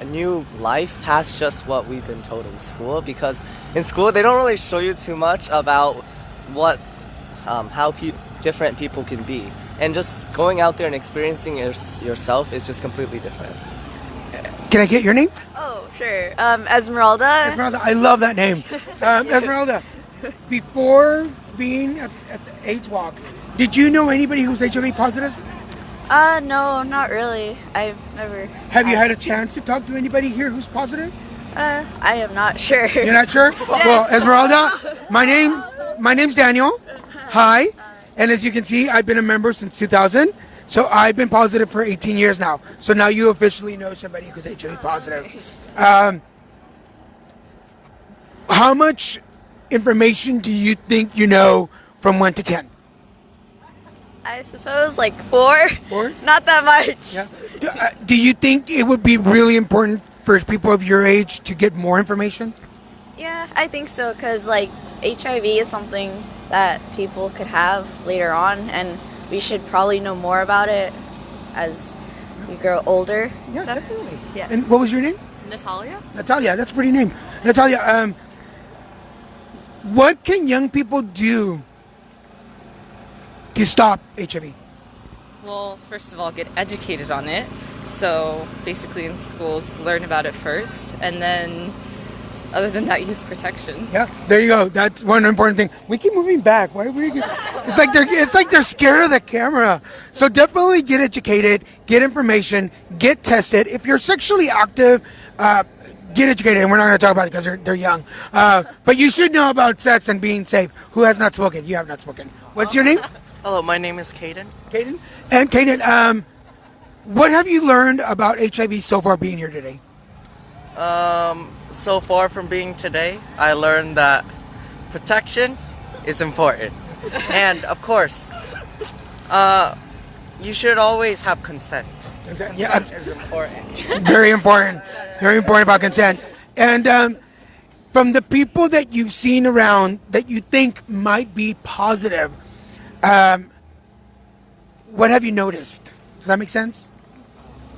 new life past just what we've been told in school, because in school they don't really show you too much about what how different people can be, and just going out there and experiencing yourself is just completely different. Can I get your name? Oh, sure. Esmeralda. Esmeralda, I love that name. Esmeralda, before being at the AIDS Walk, did you know anybody who's HIV positive? No, not really. I've never. Have you had a chance to talk to anybody here who's positive? I am not sure. You're not sure? Well, Esmeralda, my name's Daniel. Hi. And as you can see, I've been a member since 2000. So I've been positive for 18 years now. So now you officially know somebody who's HIV positive. How much information do you think you know from 1 to 10? I suppose like 4. 4? Not that much. Yeah. Do you think it would be really important for people of your age to get more information? Yeah, I think so, because like HIV is something that people could have later on, and we should probably know more about it as we grow older. Yeah, stuff. definitely. Yeah. And what was your name? Natalia. Natalia, that's a pretty name. Natalia, what can young people do to stop HIV? Well, first of all, get educated on it. So basically in schools, learn about it first, and then other than that, use protection. Yeah, there you go. That's one important thing. We keep moving back. Why would we? It's like they're scared of the camera. So definitely get educated, get information, get tested. If you're sexually active, get educated. And we're not going to talk about it because they're young. But you should know about sex and being safe. Who has not spoken? You have not spoken. What's your name? Hello, my name is Caden. Caden? And Caden, what have you learned about HIV so far being here today? So far from being today, I learned that protection is important. And of course, you should always have consent. Yeah, Consent is important. Very important. Very important about consent. And from the people that you've seen around that you think might be positive, what have you noticed? Does that make sense?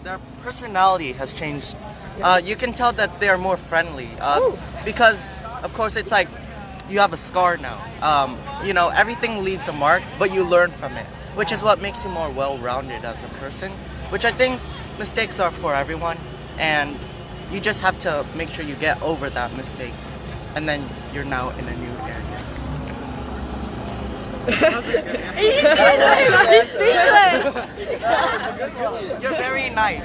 Their personality has changed. You can tell that they are more friendly because, of course, it's like you have a scar now. You know, everything leaves a mark, but you learn from it, which is what makes you more well-rounded as a person, which I think mistakes are for everyone, and you just have to make sure you get over that mistake, and then you're now in a new area. You're very nice.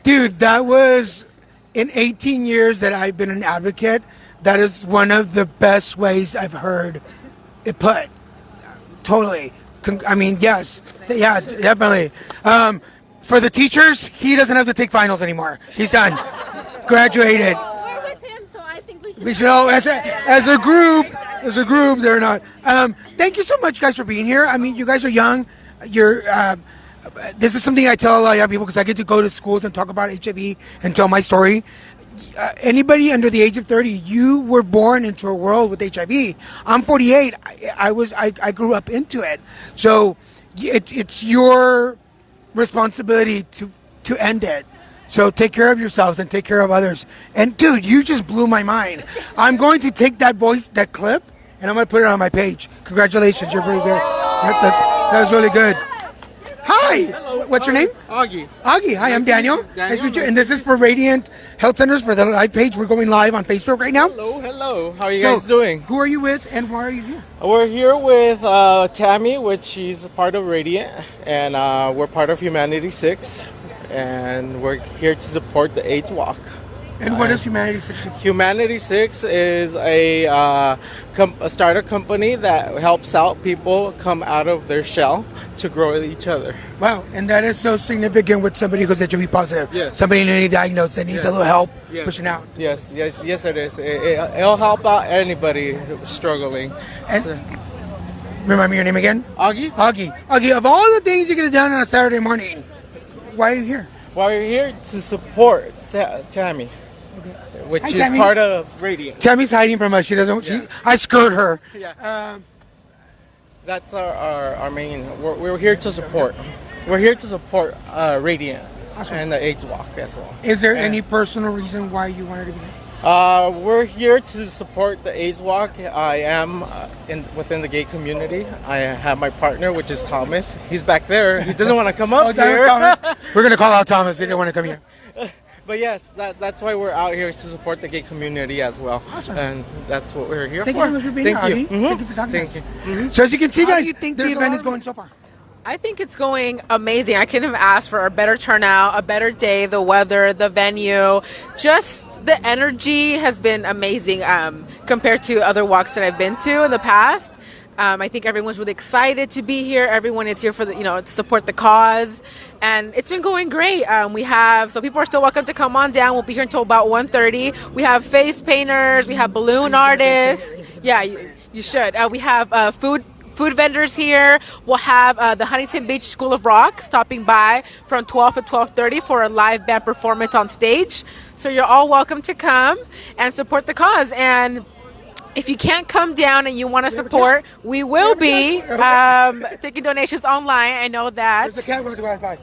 Dude, that was in 18 years that I've been an advocate. That is one of the best ways I've heard it put. Totally. I mean, yes. Yeah, definitely. For the teachers, he doesn't have to take finals anymore. He's done. Graduated. We should all, as a group, they're not. Thank you so much, guys, for being here. I mean, you guys are young. This is something I tell a lot of young people because I get to go to schools and talk about HIV and tell my story. Anybody under the age of 30, you were born into a world with HIV. I'm 48. I grew up into it. So it's your responsibility to end it. So take care of yourselves and take care of others. And dude, you just blew my mind. I'm going to take that clip, and I'm going to put it on my page. Congratulations, you're pretty good. That was really good. Hi, Hello. What's your name? Augie. Augie, hi, I'm Daniel. Nice to meet you. And this is for Radiant Health Centers for the live page. We're going live on Facebook right now. Hello. How are you guys doing? Who are you with and why are you here? We're here with Tammy, which is part of Radiant, and we're part of Humanity 6, and we're here to support the AIDS Walk. And what is Humanity 6? Humanity 6 is a startup company that helps out people come out of their shell to grow with each other. Wow, and that is so significant with somebody who's HIV positive. Yes. Somebody newly diagnosed that needs a little help pushing out. Yes, it is. It'll help out anybody struggling. Remind me your name again? Augie. Augie, of all the things you could have done on a Saturday morning, why are you here? Well, we're here to support Tammy, which Hi, is Tammy. part of Radiant. Tammy's hiding from us. She doesn't. I skirt her. Yeah. That's our main. We're here to support. We're here to support Radiant Awesome. and the AIDS walk as well. Is there And, any personal reason why you wanted to be here? We're here to support the AIDS walk. I am within the gay community. I have my partner, which is Thomas. He's back there. He doesn't want to come up here. Thomas. We're gonna call out Thomas. He didn't want to come here. But yes, that's why we're out here, is to support the gay community as well. Awesome. And that's what we're here Thank for. you so much for being here, Thank you. Adi. Thank you for talking to us. Thank you. So as you can see, How do guys, you think the the event event- is going so far. I think it's going amazing. I couldn't have asked for a better turnout, a better day, the weather, the venue, just the energy has been amazing compared to other walks that I've been to in the past. I think everyone's really excited to be here. Everyone is here for to support the cause, and it's been going great. So people are still welcome to come on down. We'll be here until about 1:30. We have face painters, we have balloon artists. Yeah, you should. We have food vendors here. We'll have the Huntington Beach School of Rock stopping by from 12 to 12:30 for a live band performance on stage. So you're all welcome to come and support the cause. And if you can't come down and you want to support, we will be taking donations online. I know that. There's a cat running by.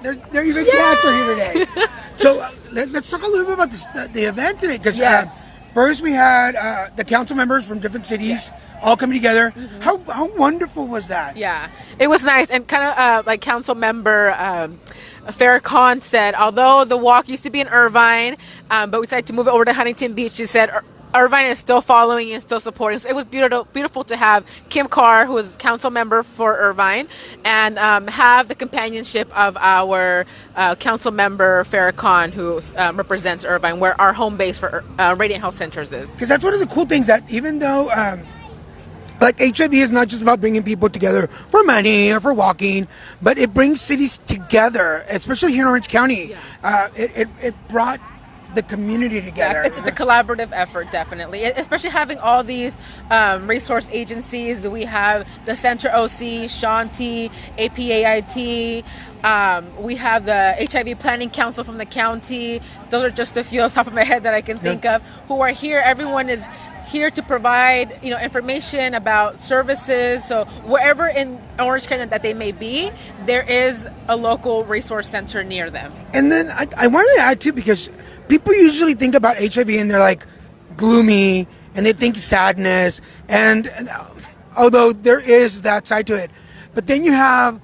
There even cats are here today. So let's talk a little bit about the event today, because first we had the council members from different cities all coming together. How wonderful was that? Yeah, it was nice. And kind of like council member Farrakhan said, although the walk used to be in Irvine, but we decided to move it over to Huntington Beach, she said Irvine is still following and still supporting. So it was beautiful to have Kim Carr, who is council member for Irvine, and have the companionship of our council member Farrakhan, who represents Irvine, where our home base for Radiant Health Centers is. Because that's one of the cool things, that even though like HIV is not just about bringing people together for money or for walking, but it brings cities together, especially here in Orange County. It brought the community together. It's a collaborative effort, definitely, especially having all these resource agencies. We have the Center OC, Shanti, APAIT. We have the HIV Planning Council from the county. Those are just a few off the top of my head that I can think of, who are here. Everyone is here to provide information about services. So wherever in Orange County that they may be, there is a local resource center near them. And then I wanted to add too, because people usually think about HIV and they're like gloomy and they think sadness, and although there is that side to it, but then you have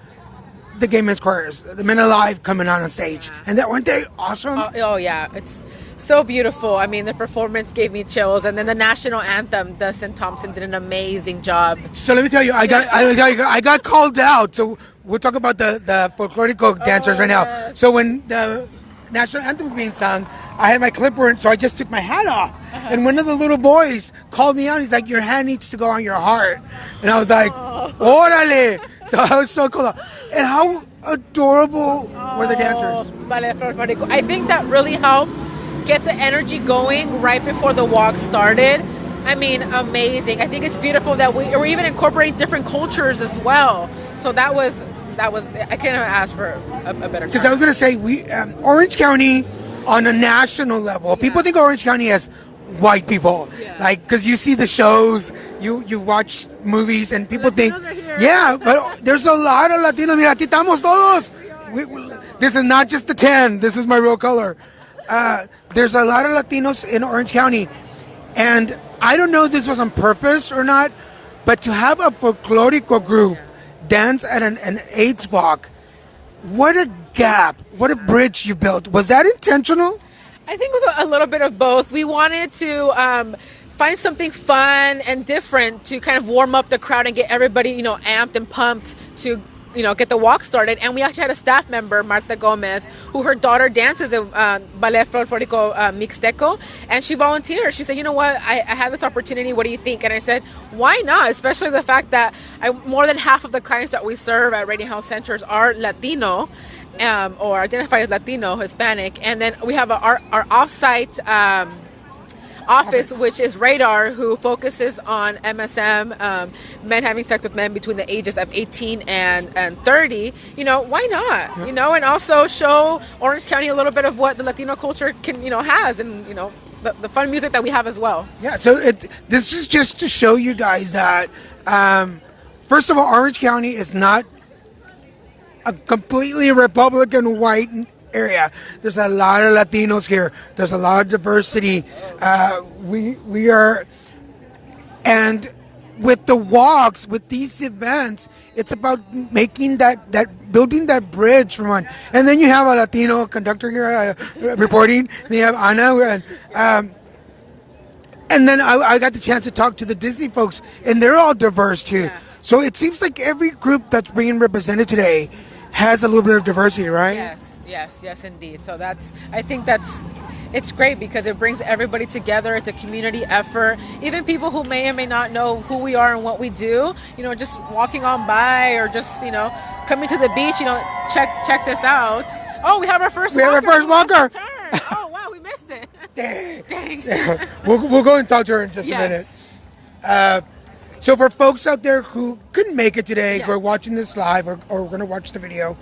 the gay men's chorus, the MenAlive coming on stage, and that weren't they awesome? Oh yeah, it's so beautiful. I mean, the performance gave me chills, and then the national anthem, Dustin Thompson did an amazing job. So let me tell you, I got called out. So we'll talk about the folklorico dancers right now. So when the national anthem was being sung, I had my clipper, so I just took my hat off. And one of the little boys called me out. He's like, "Your hand needs to go on your heart." And I was like, "Órale!" So I was so cool. And how adorable were the dancers? I think that really helped get the energy going right before the walk started. I mean, amazing. I think it's beautiful that we're even incorporating different cultures as well. So that was I couldn't have asked for a better. Because I was going to say, Orange County on a national level, people think Orange County as white people, like, because you see the shows, you watch movies, and people think, but there's a lot of Latinos. Mira, aquí estamos todos. This is not just the 10. This is my real color. There's a lot of Latinos in Orange County, and I don't know if this was on purpose or not, but to have a folklorico group dance at an AIDS walk, what a gap, what a bridge you built. Was that intentional? I think it was a little bit of both. We wanted to find something fun and different to kind of warm up the crowd and get everybody, amped and pumped to, get the walk started. And we actually had a staff member, Marta Gomez, who her daughter dances in Ballet Folklorico Mixteco, and she volunteered. She said, "You know what, I had this opportunity, what do you think?" And I said, why not? Especially the fact that more than half of the clients that we serve at Radiant Health Centers are Latino, or identify as Latino, Hispanic. And then we have our off-site office, which is Radar, who focuses on MSM, men having sex with men between the ages of 18 and 30. Why not? And also show Orange County a little bit of what the Latino culture can, has, and, the fun music that we have as well. Yeah, so this is just to show you guys that, first of all, Orange County is not a completely Republican white area. There's a lot of Latinos here. There's a lot of diversity. We are, and with the walks, with these events, it's about making that building that bridge from one. And then you have a Latino conductor here reporting. Then you have Ana, and then I got the chance to talk to the Disney folks, and they're all diverse too. Yeah. So it seems like every group that's being represented today has a little bit of diversity, right? Yes, indeed. So I think it's great because it brings everybody together. It's a community effort. Even people who may or may not know who we are and what we do, just walking on by or just, coming to the beach, check this out. Oh, we have our first walker. We have our first walker. Oh, wow, we missed it. Dang. Yeah. We'll go and talk to her in just a minute. So for folks out there who couldn't make it today, who are watching this live or going to watch the video,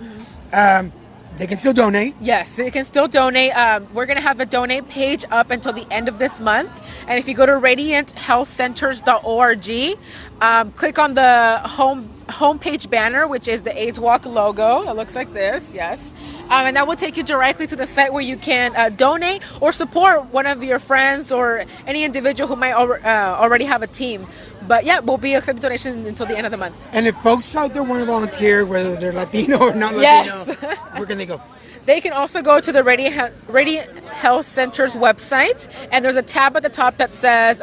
they can still donate. Yes, they can still donate. We're going to have a donate page up until the end of this month. And if you go to radianthealthcenters.org, click on the homepage banner, which is the AIDS Walk logo. It looks like this, yes. And that will take you directly to the site where you can donate or support one of your friends or any individual who might already have a team. But yeah, we'll be accepting donations until the end of the month. And if folks out there want to volunteer, whether they're Latino or not Latino, where can they go? They can also go to the Radiant Health Center's website, and there's a tab at the top that says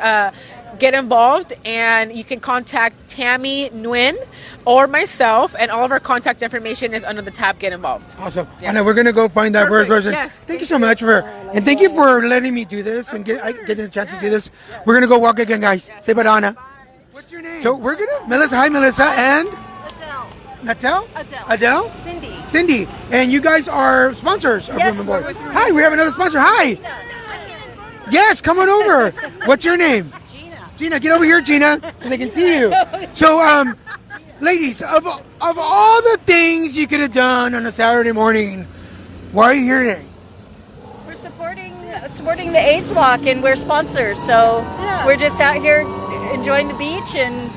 Get Involved, and you can contact Tammy Nguyen or myself, and all of our contact information is under the tab Get Involved. Awesome. Yes. And we're going to go find that person. Yes. Thank you so much and thank you for letting me do this and getting a chance to do this. We're going to go walk again, guys. Say bye, Donna. What's your name? So we're going to, Melissa, hi, Melissa, and? Natel? Adele? Cindy. And you guys are sponsors of Room and Board. Hi, we have another sponsor. Hi. Yes, come on over. What's your name? Gina, get over here, Gina, so they can see you. So, ladies, of all the things you could have done on a Saturday morning, why are you here today? We're supporting the AIDS Walk, and we're sponsors. So we're just out here enjoying the beach and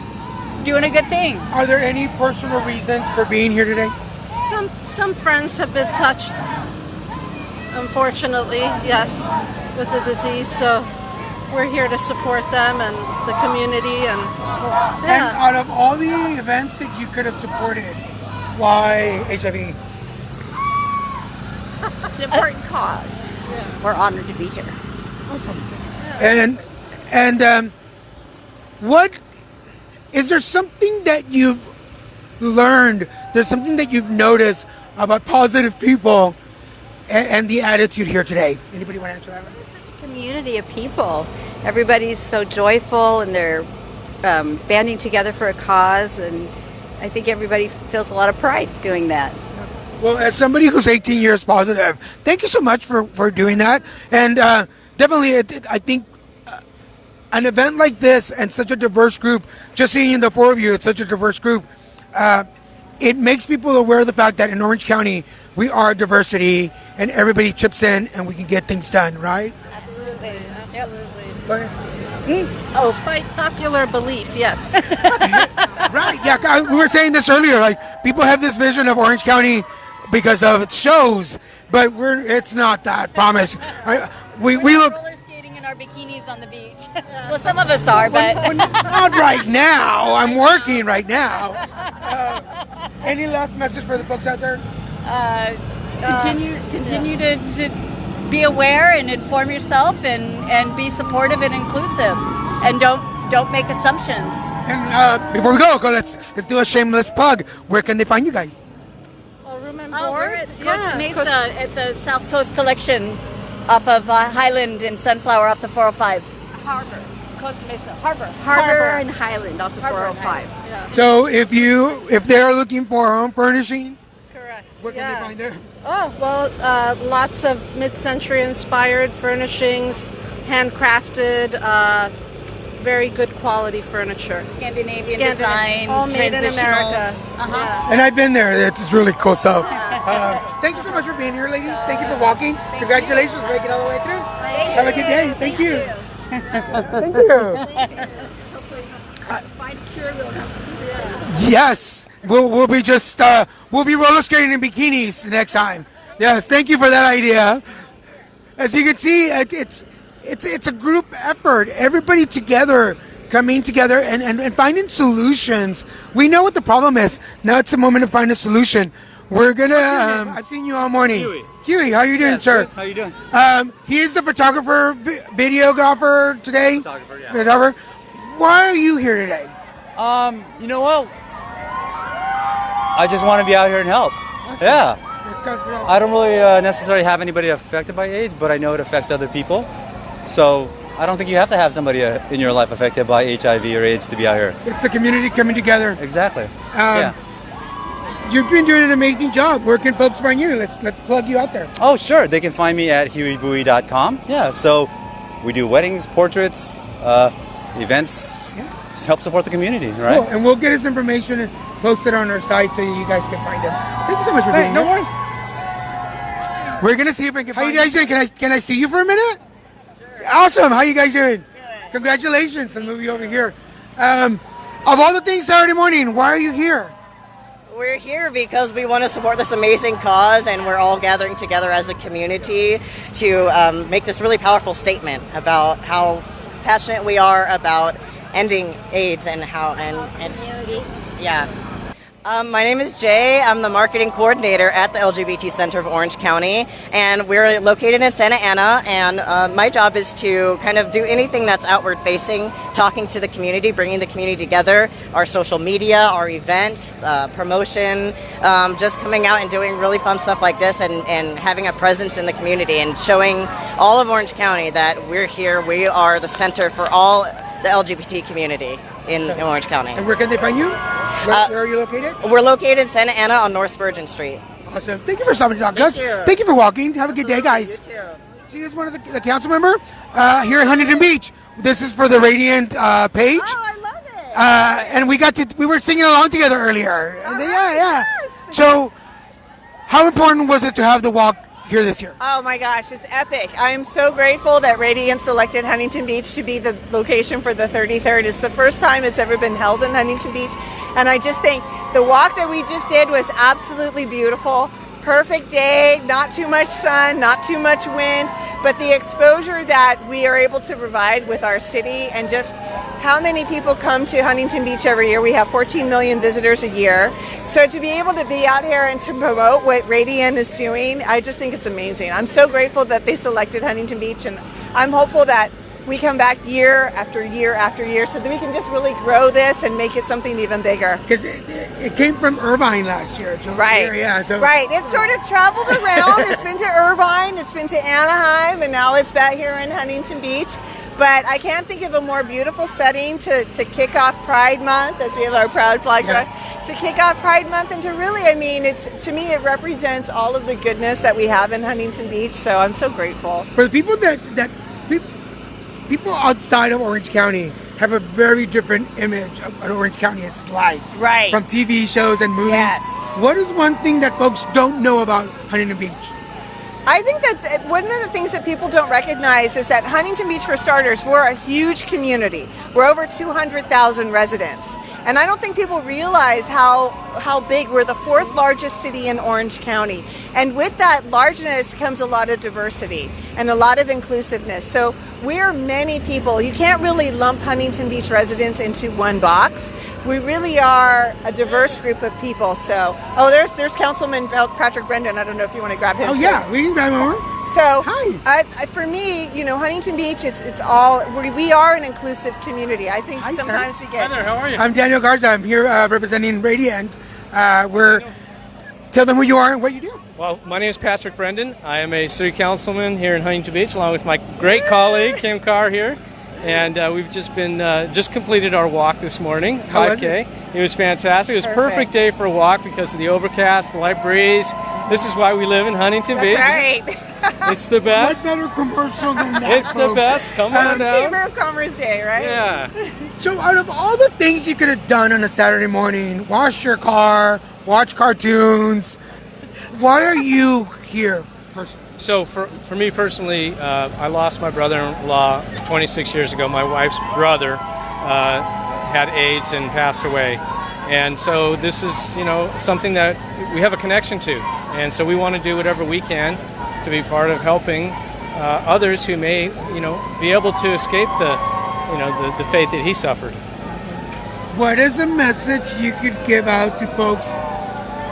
doing a good thing. Are there any personal reasons for being here today? Some friends have been touched, unfortunately, yes, with the disease. So we're here to support them and the community. And out of all the events that you could have supported, why HIV? It's an important cause. We're honored to be here. Awesome. And what is there something that you've learned? There's something that you've noticed about positive people and the attitude here today. Anybody want to answer that one? Community of people. Everybody's so joyful and they're banding together for a cause, and I think everybody feels a lot of pride doing that. Well, as somebody who's 18 years positive, thank you so much for doing that. And definitely, I think an event like this and such a diverse group, just seeing the four of you, it's such a diverse group, it makes people aware of the fact that in Orange County, we are diversity and everybody chips in and we can get things done, right? Absolutely. Despite popular belief, yes. Right, yeah, we were saying this earlier, like people have this vision of Orange County because of its shows, but it's not that, promise. We look... roller skating in our bikinis on the beach. Well, some of us are, but... Not right now, I'm working right now. Any last message for the folks out there? Continue to be aware and inform yourself and be supportive and inclusive, and don't make assumptions. And before we go, let's do a shameless plug. Where can they find you guys? Room and We're board. at Costa Mesa at the South Coast Collection off of Highland and Sunflower off the 405. Harbor. Costa Mesa. Harbor and Highland off the 405. Yeah. So if they're looking for home furnishings, correct. Where can they find there? Oh, well, lots of mid-century inspired furnishings, handcrafted, very good quality furniture. Scandinavian design, all made in America. Uh-huh. And I've been there. It's really cool stuff. Thank you so much for being here, ladies. Thank you for walking. Congratulations for making it all the way through. Have a good day. Thank you. Thank you. Find a cure, we'll have to do that. Yes. We'll be just we'll be roller skating in bikinis the next time. Yes, thank you for that idea. As you can see, it's a group effort. Everybody together, coming together and finding solutions. We know what the problem is. Now it's the moment to find a solution. We're gonna. I've seen you all morning. Huey, how you doing, sir? Good. How you doing? He is the photographer, videographer today. Photographer. Why are you here today? You know what? I just want to be out here and help. Yeah. I don't really necessarily have anybody affected by AIDS, but I know it affects other people. So I don't think you have to have somebody in your life affected by HIV or AIDS to be out here. It's the community coming together. Exactly. Yeah. You've been doing an amazing job. Where can folks find you? Let's plug you out there. Oh, sure. They can find me at hueybuoy.com. Yeah. So we do weddings, portraits, events. Just help support the community, right? Cool. And we'll get his information and post it on our site so you guys can find him. Thank you so much for being here. No worries. We're gonna see if I can. How you guys doing? Can I see you for a minute? Awesome. How you guys doing? Good. Congratulations on the movie over here. Of all the things Saturday morning, why are you here? We're here because we want to support this amazing cause, and we're all gathering together as a community to make this really powerful statement about how passionate we are about ending AIDS and how yeah. My name is Jay. I'm the marketing coordinator at the LGBT Center of Orange County, and we're located in Santa Ana, and my job is to kind of do anything that's outward facing, talking to the community, bringing the community together, our social media, our events, promotion, just coming out and doing really fun stuff like this and having a presence in the community and showing all of Orange County that we're here, we are the center for all the LGBT community in Orange County. And where can they find you? Where are you located? We're located in Santa Ana on North Spurgeon Street. Awesome. Thank you for stopping to talk to us. Thank you for walking. Have a good day, guys. You too. See, this is one of the council member here in Huntington Beach. This is for the Radiant page. Oh, I love it. And we were singing along together earlier. And yeah. So, how important was it to have the walk here this year? Oh my gosh, it's epic. I am so grateful that Radiant selected Huntington Beach to be the location for the 33rd. It's the first time it's ever been held in Huntington Beach, and I just think the walk that we just did was absolutely beautiful. Perfect day, not too much sun, not too much wind, but the exposure that we are able to provide with our city and just how many people come to Huntington Beach every year. We have 14 million visitors a year. So to be able to be out here and to promote what Radiant is doing, I just think it's amazing. I'm so grateful that they selected Huntington Beach, and I'm hopeful that we come back year after year after year so that we can just really grow this and make it something even bigger. Because it came from Irvine last year. Right. Right. It sort of traveled around. It's been to Irvine, it's been to Anaheim, and now it's back here in Huntington Beach. But I can't think of a more beautiful setting to kick off Pride Month, as we have our proud flag, to kick off Pride Month, and to really, I mean, to me it represents all of the goodness that we have in Huntington Beach. So I'm so grateful. For the people people outside of Orange County have a very different image of what Orange County is like. Right. From TV shows and movies. Yes. What is one thing that folks don't know about Huntington Beach? I think that one of the things that people don't recognize is that Huntington Beach, for starters, we're a huge community. We're over 200,000 residents. And I don't think people realize how big. We're the 4th largest city in Orange County. And with that largeness comes a lot of diversity and a lot of inclusiveness. So we're many people. You can't really lump Huntington Beach residents into one box. We really are a diverse group of people. So, there's Councilman Patrick Brendan. I don't know if you want to grab him. Oh, yeah, we can grab him over. So, for me, Huntington Beach, it's all, we are an inclusive community. I think sometimes we get... Hi there, how are you? I'm Daniel Garza. I'm here representing Radiant. Tell them who you are and what you do. Well, my name is Patrick Brendan. I am a city councilman here in Huntington Beach, along with my great colleague, Kim Carr here. And we've just completed our walk this morning, 5K. It was fantastic. It was a perfect day for a walk because of the overcast, the light breeze. This is why we live in Huntington Beach. That's right. It's the best. What better commercial than that, It's the best. Come on down. Chamber of Commerce Day, right? Yeah. So out of all the things you could have done on a Saturday morning, wash your car, watch cartoons, why are you here personally? So for me personally, I lost my brother-in-law 26 years ago. My wife's brother had AIDS and passed away. And so this is, you know, something that we have a connection to. And so we want to do whatever we can to be part of helping others who may, you know, be able to escape the fate that he suffered. What is a message you could give out to folks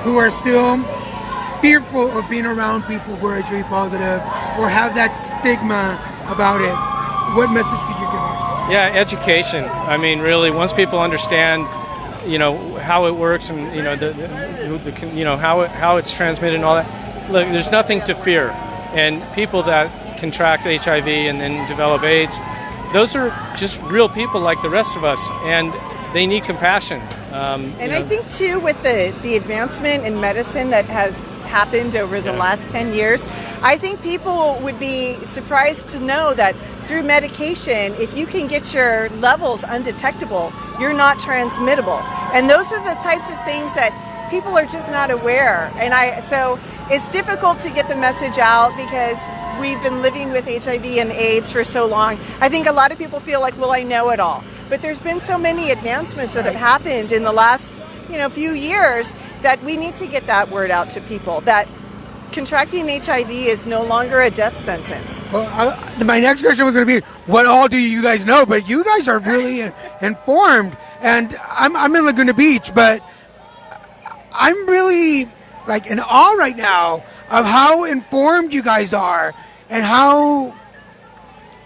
who are still fearful of being around people who are HIV positive or have that stigma about it? What message could you give out? Yeah, education. I mean, really, once people understand, you know, how it works and, you know, you know, how it's transmitted and all that, look, there's nothing to fear. And people that contract HIV and then develop AIDS, those are just real people like the rest of us, and they need compassion. And I think too, with the advancement in medicine that has happened over the last 10 years, I think people would be surprised to know that through medication, if you can get your levels undetectable, you're not transmittable. And those are the types of things that people are just not aware. And so it's difficult to get the message out because we've been living with HIV and AIDS for so long. I think a lot of people feel like, well, I know it all. But there's been so many advancements that have happened in the last, you know, few years that we need to get that word out to people that contracting HIV is no longer a death sentence. Well, my next question was going to be, what all do you guys know? But you guys are really informed. And I'm in Laguna Beach, but I'm really like in awe right now of how informed you guys are and how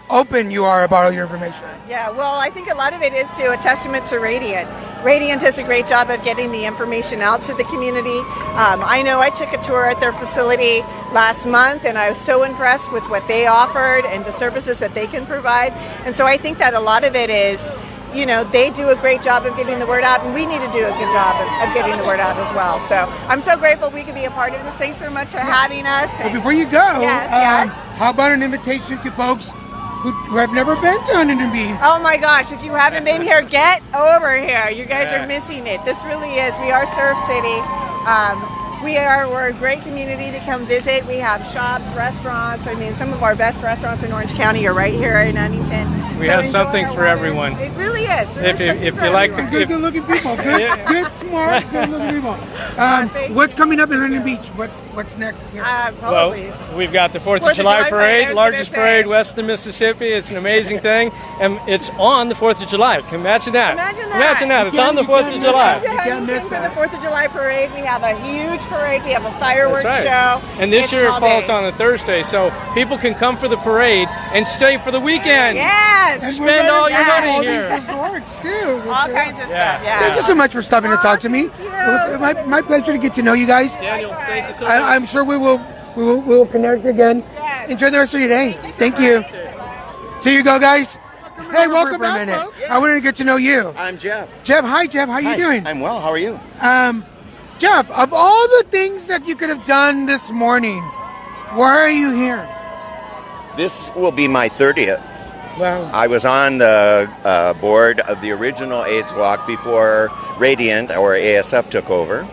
open you are about all your information. Yeah, well, I think a lot of it is a testament to Radiant. Radiant does a great job of getting the information out to the community. I know I took a tour at their facility last month, and I was so impressed with what they offered and the services that they can provide. And so I think that a lot of it is, you know, they do a great job of getting the word out, and we need to do a good job of getting the word out as well. So I'm so grateful we could be a part of this. Thanks very much for having us. Well, before you go, yes. How about an invitation to folks who have never been to Huntington Beach? Oh my gosh, if you haven't been here, get over here. You guys are missing it. This really is. We are Surf City. We're a great community to come visit. We have shops, restaurants. I mean, some of our best restaurants in Orange County are right here in Huntington. We have something for everyone. It really is. If you like the good-looking people, good, smart, good-looking people. What's coming up in Huntington Beach? What's next here? Well, we've got the 4th of July parade, largest parade west of Mississippi. It's an amazing thing, and it's on the 4th of July. Can you imagine that? Imagine that. It's on the 4th of July. You can't miss that. For the 4th of July parade, we have a huge parade. We have a fireworks show. And this year it falls on a Thursday, so people can come for the parade and stay for the weekend. Yes. Spend all your money here. Resorts too. All kinds of stuff. Yeah. Thank you so much for stopping to talk to me. It was my pleasure to get to know you guys. Daniel, thank you so much. I'm sure we will connect again. Enjoy the rest of your day. Thank you. So you go, guys. Hey, welcome back, folks. I wanted to get to know you. I'm Jeff. Jeff, hi, Jeff. How you doing? I'm well. How are you? Jeff, of all the things that you could have done this morning, why are you here? This will be my 30th. Wow. I was on the board of the original AIDS Walk before Radiant, or ASF, took over.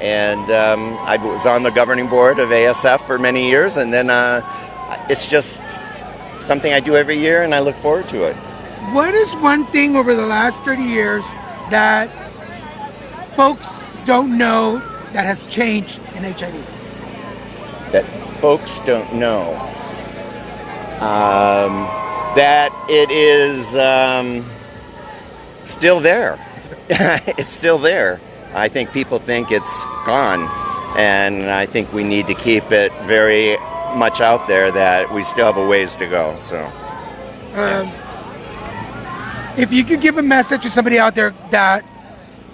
And I was on the governing board of ASF for many years, and then it's just something I do every year, and I look forward to it. What is one thing over the last 30 years that folks don't know that has changed in HIV? That folks don't know. That it is still there. It's still there. I think people think it's gone, and I think we need to keep it very much out there that we still have a ways to go. So, if you could give a message to somebody out there that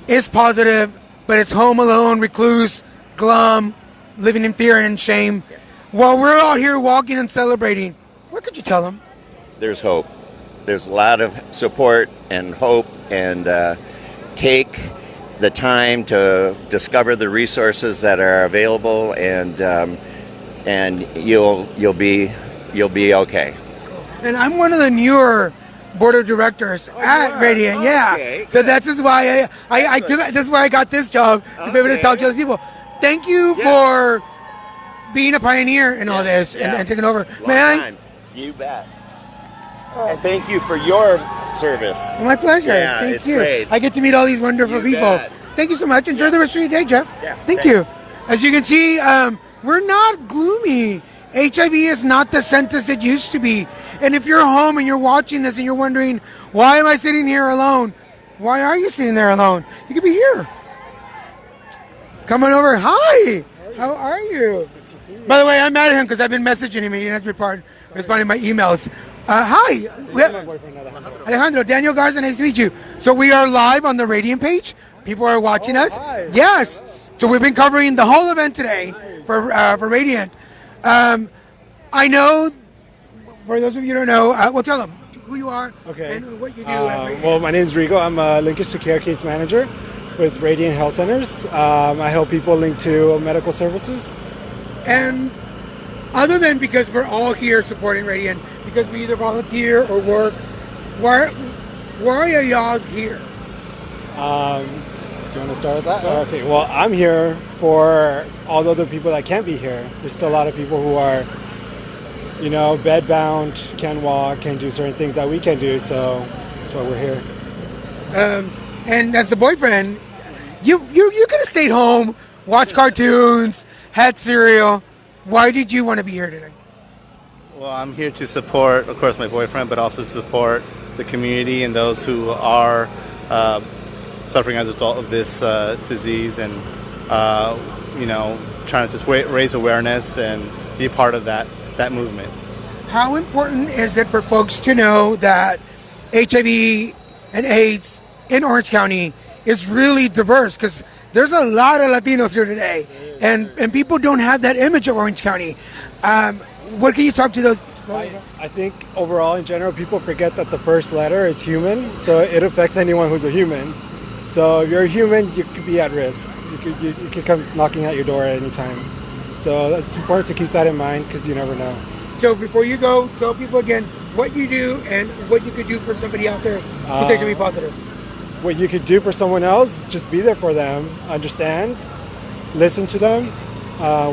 is positive, but is home alone, recluse, glum, living in fear and in shame, while we're out here walking and celebrating, what could you tell them? there's hope. There's a lot of support and hope, and take the time to discover the resources that are available, and you'll be okay. And I'm one of the newer board of directors at Radiant. Yeah. Okay, so that's just why I took. This is why I got this job, to be able to talk to other people. Thank you for being a pioneer in all this and taking over. Time. You bet. And thank you for your service. My pleasure. Yeah, Thank it's you. great. I get to meet all these wonderful You people. bet. Thank you so much. Enjoy the rest of your day, Jeff. Yeah, Thank you. As you can see, we're not gloomy. HIV is not the sentence it used to be. And if you're home and you're watching this and you're wondering, why am I sitting here alone? Why are you sitting there alone? You could be here. Come on over. Hi. How are you? By the way, I'm mad at him because I've been messaging him and he has been responding to my emails. Hi. Alejandro, Daniel Garza, nice to meet you. So we are live on the Radiant page. People are watching us. Hi. Yes. So we've been covering the whole event today for Radiant. I know, for those of you who don't know, well, tell them who you are and what you do. Well, my name is Rigo. I'm a linkage to care case manager with Radiant Health Centers. I help people link to medical services. And other than because we're all here supporting Radiant, because we either volunteer or work, why are y'all here? Do you want to start with that? Okay, well, I'm here for all the other people that can't be here. There's still a lot of people who are, bedbound, can't walk, can't do certain things that we can do, so that's why we're here. And as the boyfriend, you could have stayed home, watched cartoons, had cereal. Why did you want to be here today? Well, I'm here to support, of course, my boyfriend, but also support the community and those who are suffering as a result of this disease, and trying to just raise awareness and be a part of that movement. How important is it for folks to know that HIV and AIDS in Orange County is really diverse? Because there's a lot of Latinos here today, and people don't have that image of Orange County. What can you talk to those? I think overall, in general, people forget that the first letter is human, so it affects anyone who's a human. So if you're a human, you could be at risk. You could come knocking at your door at any time. So it's important to keep that in mind because you never know. So before you go, tell people again what you do and what you could do for somebody out there who's HIV positive. What you could do for someone else, just be there for them, understand, listen to them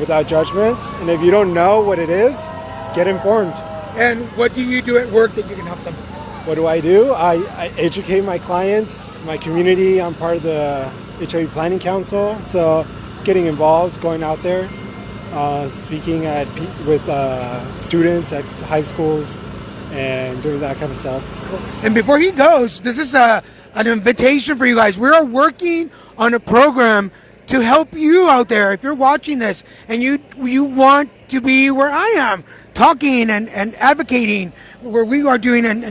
without judgment. And if you don't know what it is, get informed. And what do you do at work that you can help them? What do? I educate my clients, my community. I'm part of the HIV Planning Council, so getting involved, going out there, speaking with students at high schools and doing that kind of stuff. And before he goes, this is an invitation for you guys. We are working on a program to help you out there. If you're watching this and you want to be where I am, talking and advocating where we are doing, and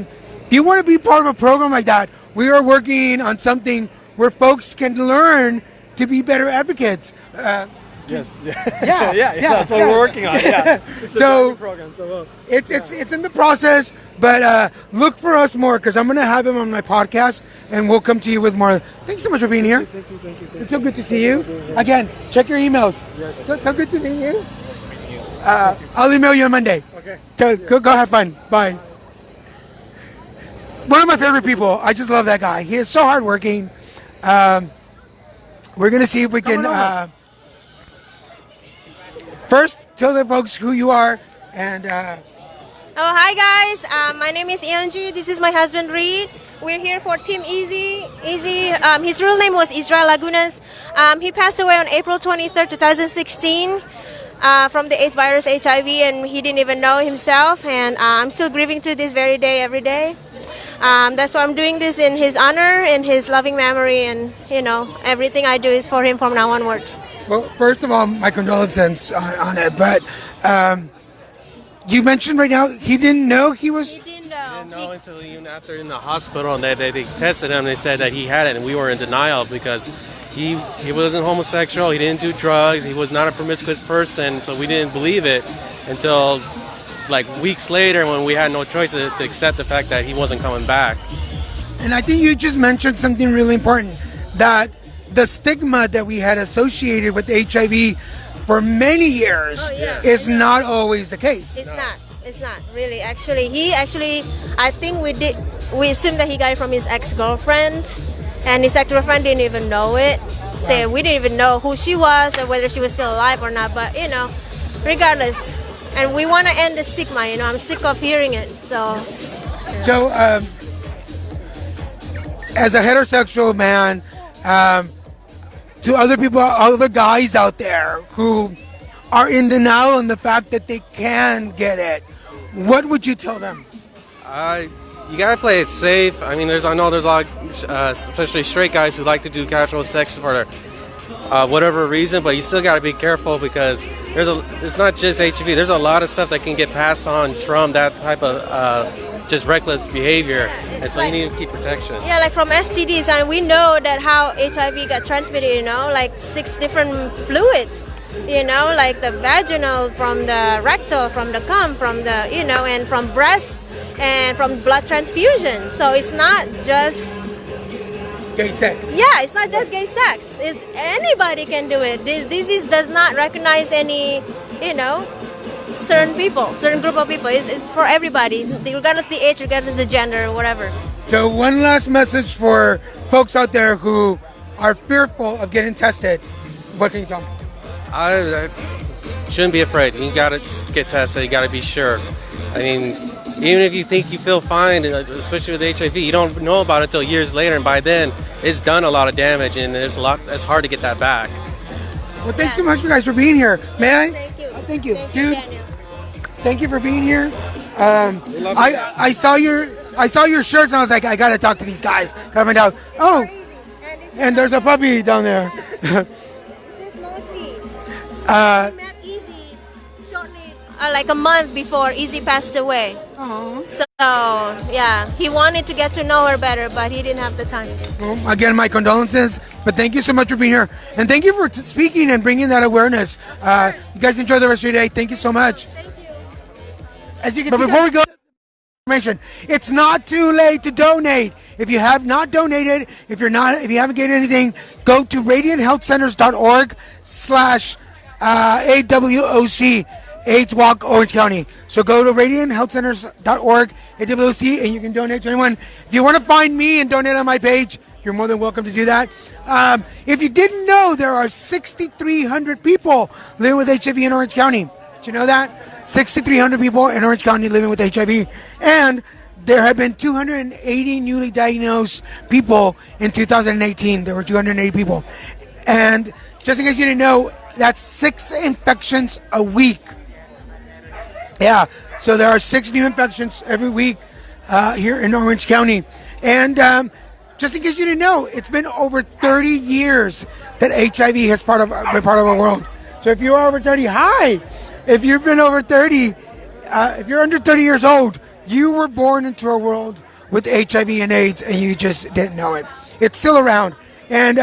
if you want to be part of a program like that, we are working on something where folks can learn to be better advocates. Yes. Yeah. That's what we're working on. Yeah. It's a program. So it's in the process, but look for us more because I'm going to have him on my podcast, and we'll come to you with more. Thanks so much for being here. Thank you. It's so good to see you. Again, check your emails. Yes. So good to meet you. I'll email you on Monday. Okay. So go have fun. Bye. One of my favorite people. I just love that guy. He is so hardworking. We're going to see if we can... First, tell the folks who you are and... hi guys, my name is Angie. This is my husband Reed. We're here for Team Easy. His real name was Israel Lagunas. He passed away on April 23rd, 2016 from the AIDS virus, HIV, and he didn't even know himself. And I'm still grieving to this very day, every day. That's why I'm doing this in his honor, in his loving memory, and everything I do is for him from now onwards. Well, first of all, my condolences on it, but you mentioned right now he didn't know he was... He didn't know until even after in the hospital, and they tested him, they said that he had it, and we were in denial because he wasn't homosexual, he didn't do drugs, he was not a promiscuous person, so we didn't believe it until like weeks later when we had no choice to accept the fact that he wasn't coming back. And I think you just mentioned something really important, that the stigma that we had associated with HIV for many years is not always the case. It's not really. I think we assumed that he got it from his ex-girlfriend, and his ex-girlfriend didn't even know it. So we didn't even know who she was or whether she was still alive or not, but regardless. And we want to end the stigma, I'm sick of hearing it, so. So, as a heterosexual man, to other people, other guys out there who are in denial on the fact that they can get it, what would you tell them? You gotta play it safe. I mean, I know there's a lot, especially straight guys who like to do casual sex for whatever reason, but you still gotta be careful because it's not just HIV. There's a lot of stuff that can get passed on from that type of just reckless behavior, and so you need to keep protection. Yeah, like from STDs, and we know that how HIV got transmitted, like 6 different fluids, like the vaginal, from the rectal, from the cum, from the, and from breast, and from blood transfusion. So it's not just gay sex. Yeah, it's not just gay sex. It's anybody can do it. This disease does not recognize any, certain people, certain group of people. It's for everybody, regardless the age, regardless the gender, whatever. So one last message for folks out there who are fearful of getting tested. What can you tell them? I shouldn't be afraid. You gotta get tested. You gotta be sure. I mean, even if you think you feel fine, especially with HIV, you don't know about it until years later, and by then it's done a lot of damage, and it's hard to get that back. Well, thanks so much, you guys, for being here. May I? Thank you. Thank you, dude. Thank you for being here. I saw your shirts, and I was like, I gotta talk to these guys. Coming out. Oh, and there's a puppy down there. Met Easy shortly, like a month before Easy passed away. So yeah, he wanted to get to know her better, but he didn't have the time. Well, again, my condolences, but thank you so much for being here, and thank you for speaking and bringing that awareness. You guys enjoy the rest of your day. Thank you so much. Thank you. As you can see, before we go, information, it's not too late to donate. If you have not donated, if you haven't getting anything, go to radianthealthcenters.org/AWOC. AIDS Walk Orange County. So go to radianthealthcenters.org, AWOC, and you can donate to anyone. If you want to find me and donate on my page, you're more than welcome to do that. If you didn't know, there are 6,300 people living with HIV in Orange County. Did you know that? 6,300 people in Orange County living with HIV. And there have been 280 newly diagnosed people in 2018. There were 280 people. And just in case you didn't know, that's 6 infections a week. Yeah, so there are 6 new infections every week here in Orange County. And just in case you didn't know, it's been over 30 years that HIV has been part of our world. So if you are over 30, hi! If you've been over 30, if you're under 30 years old, you were born into a world with HIV and AIDS and you just didn't know it. It's still around. And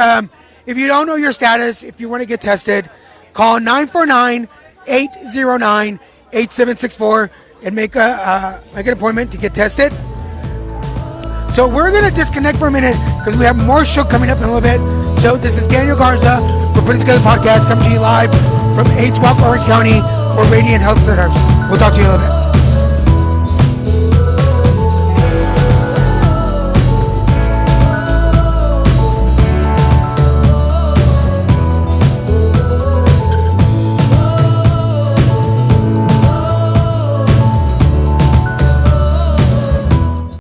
if you don't know your status, if you want to get tested, call 949-809-8764 and make an appointment to get tested. So we're going to disconnect for a minute because we have more show coming up in a little bit. So this is Daniel Garza. We're putting together a podcast coming to you live from AIDS Walk Orange County or Radiant Health Centers. We'll talk to you in a little bit.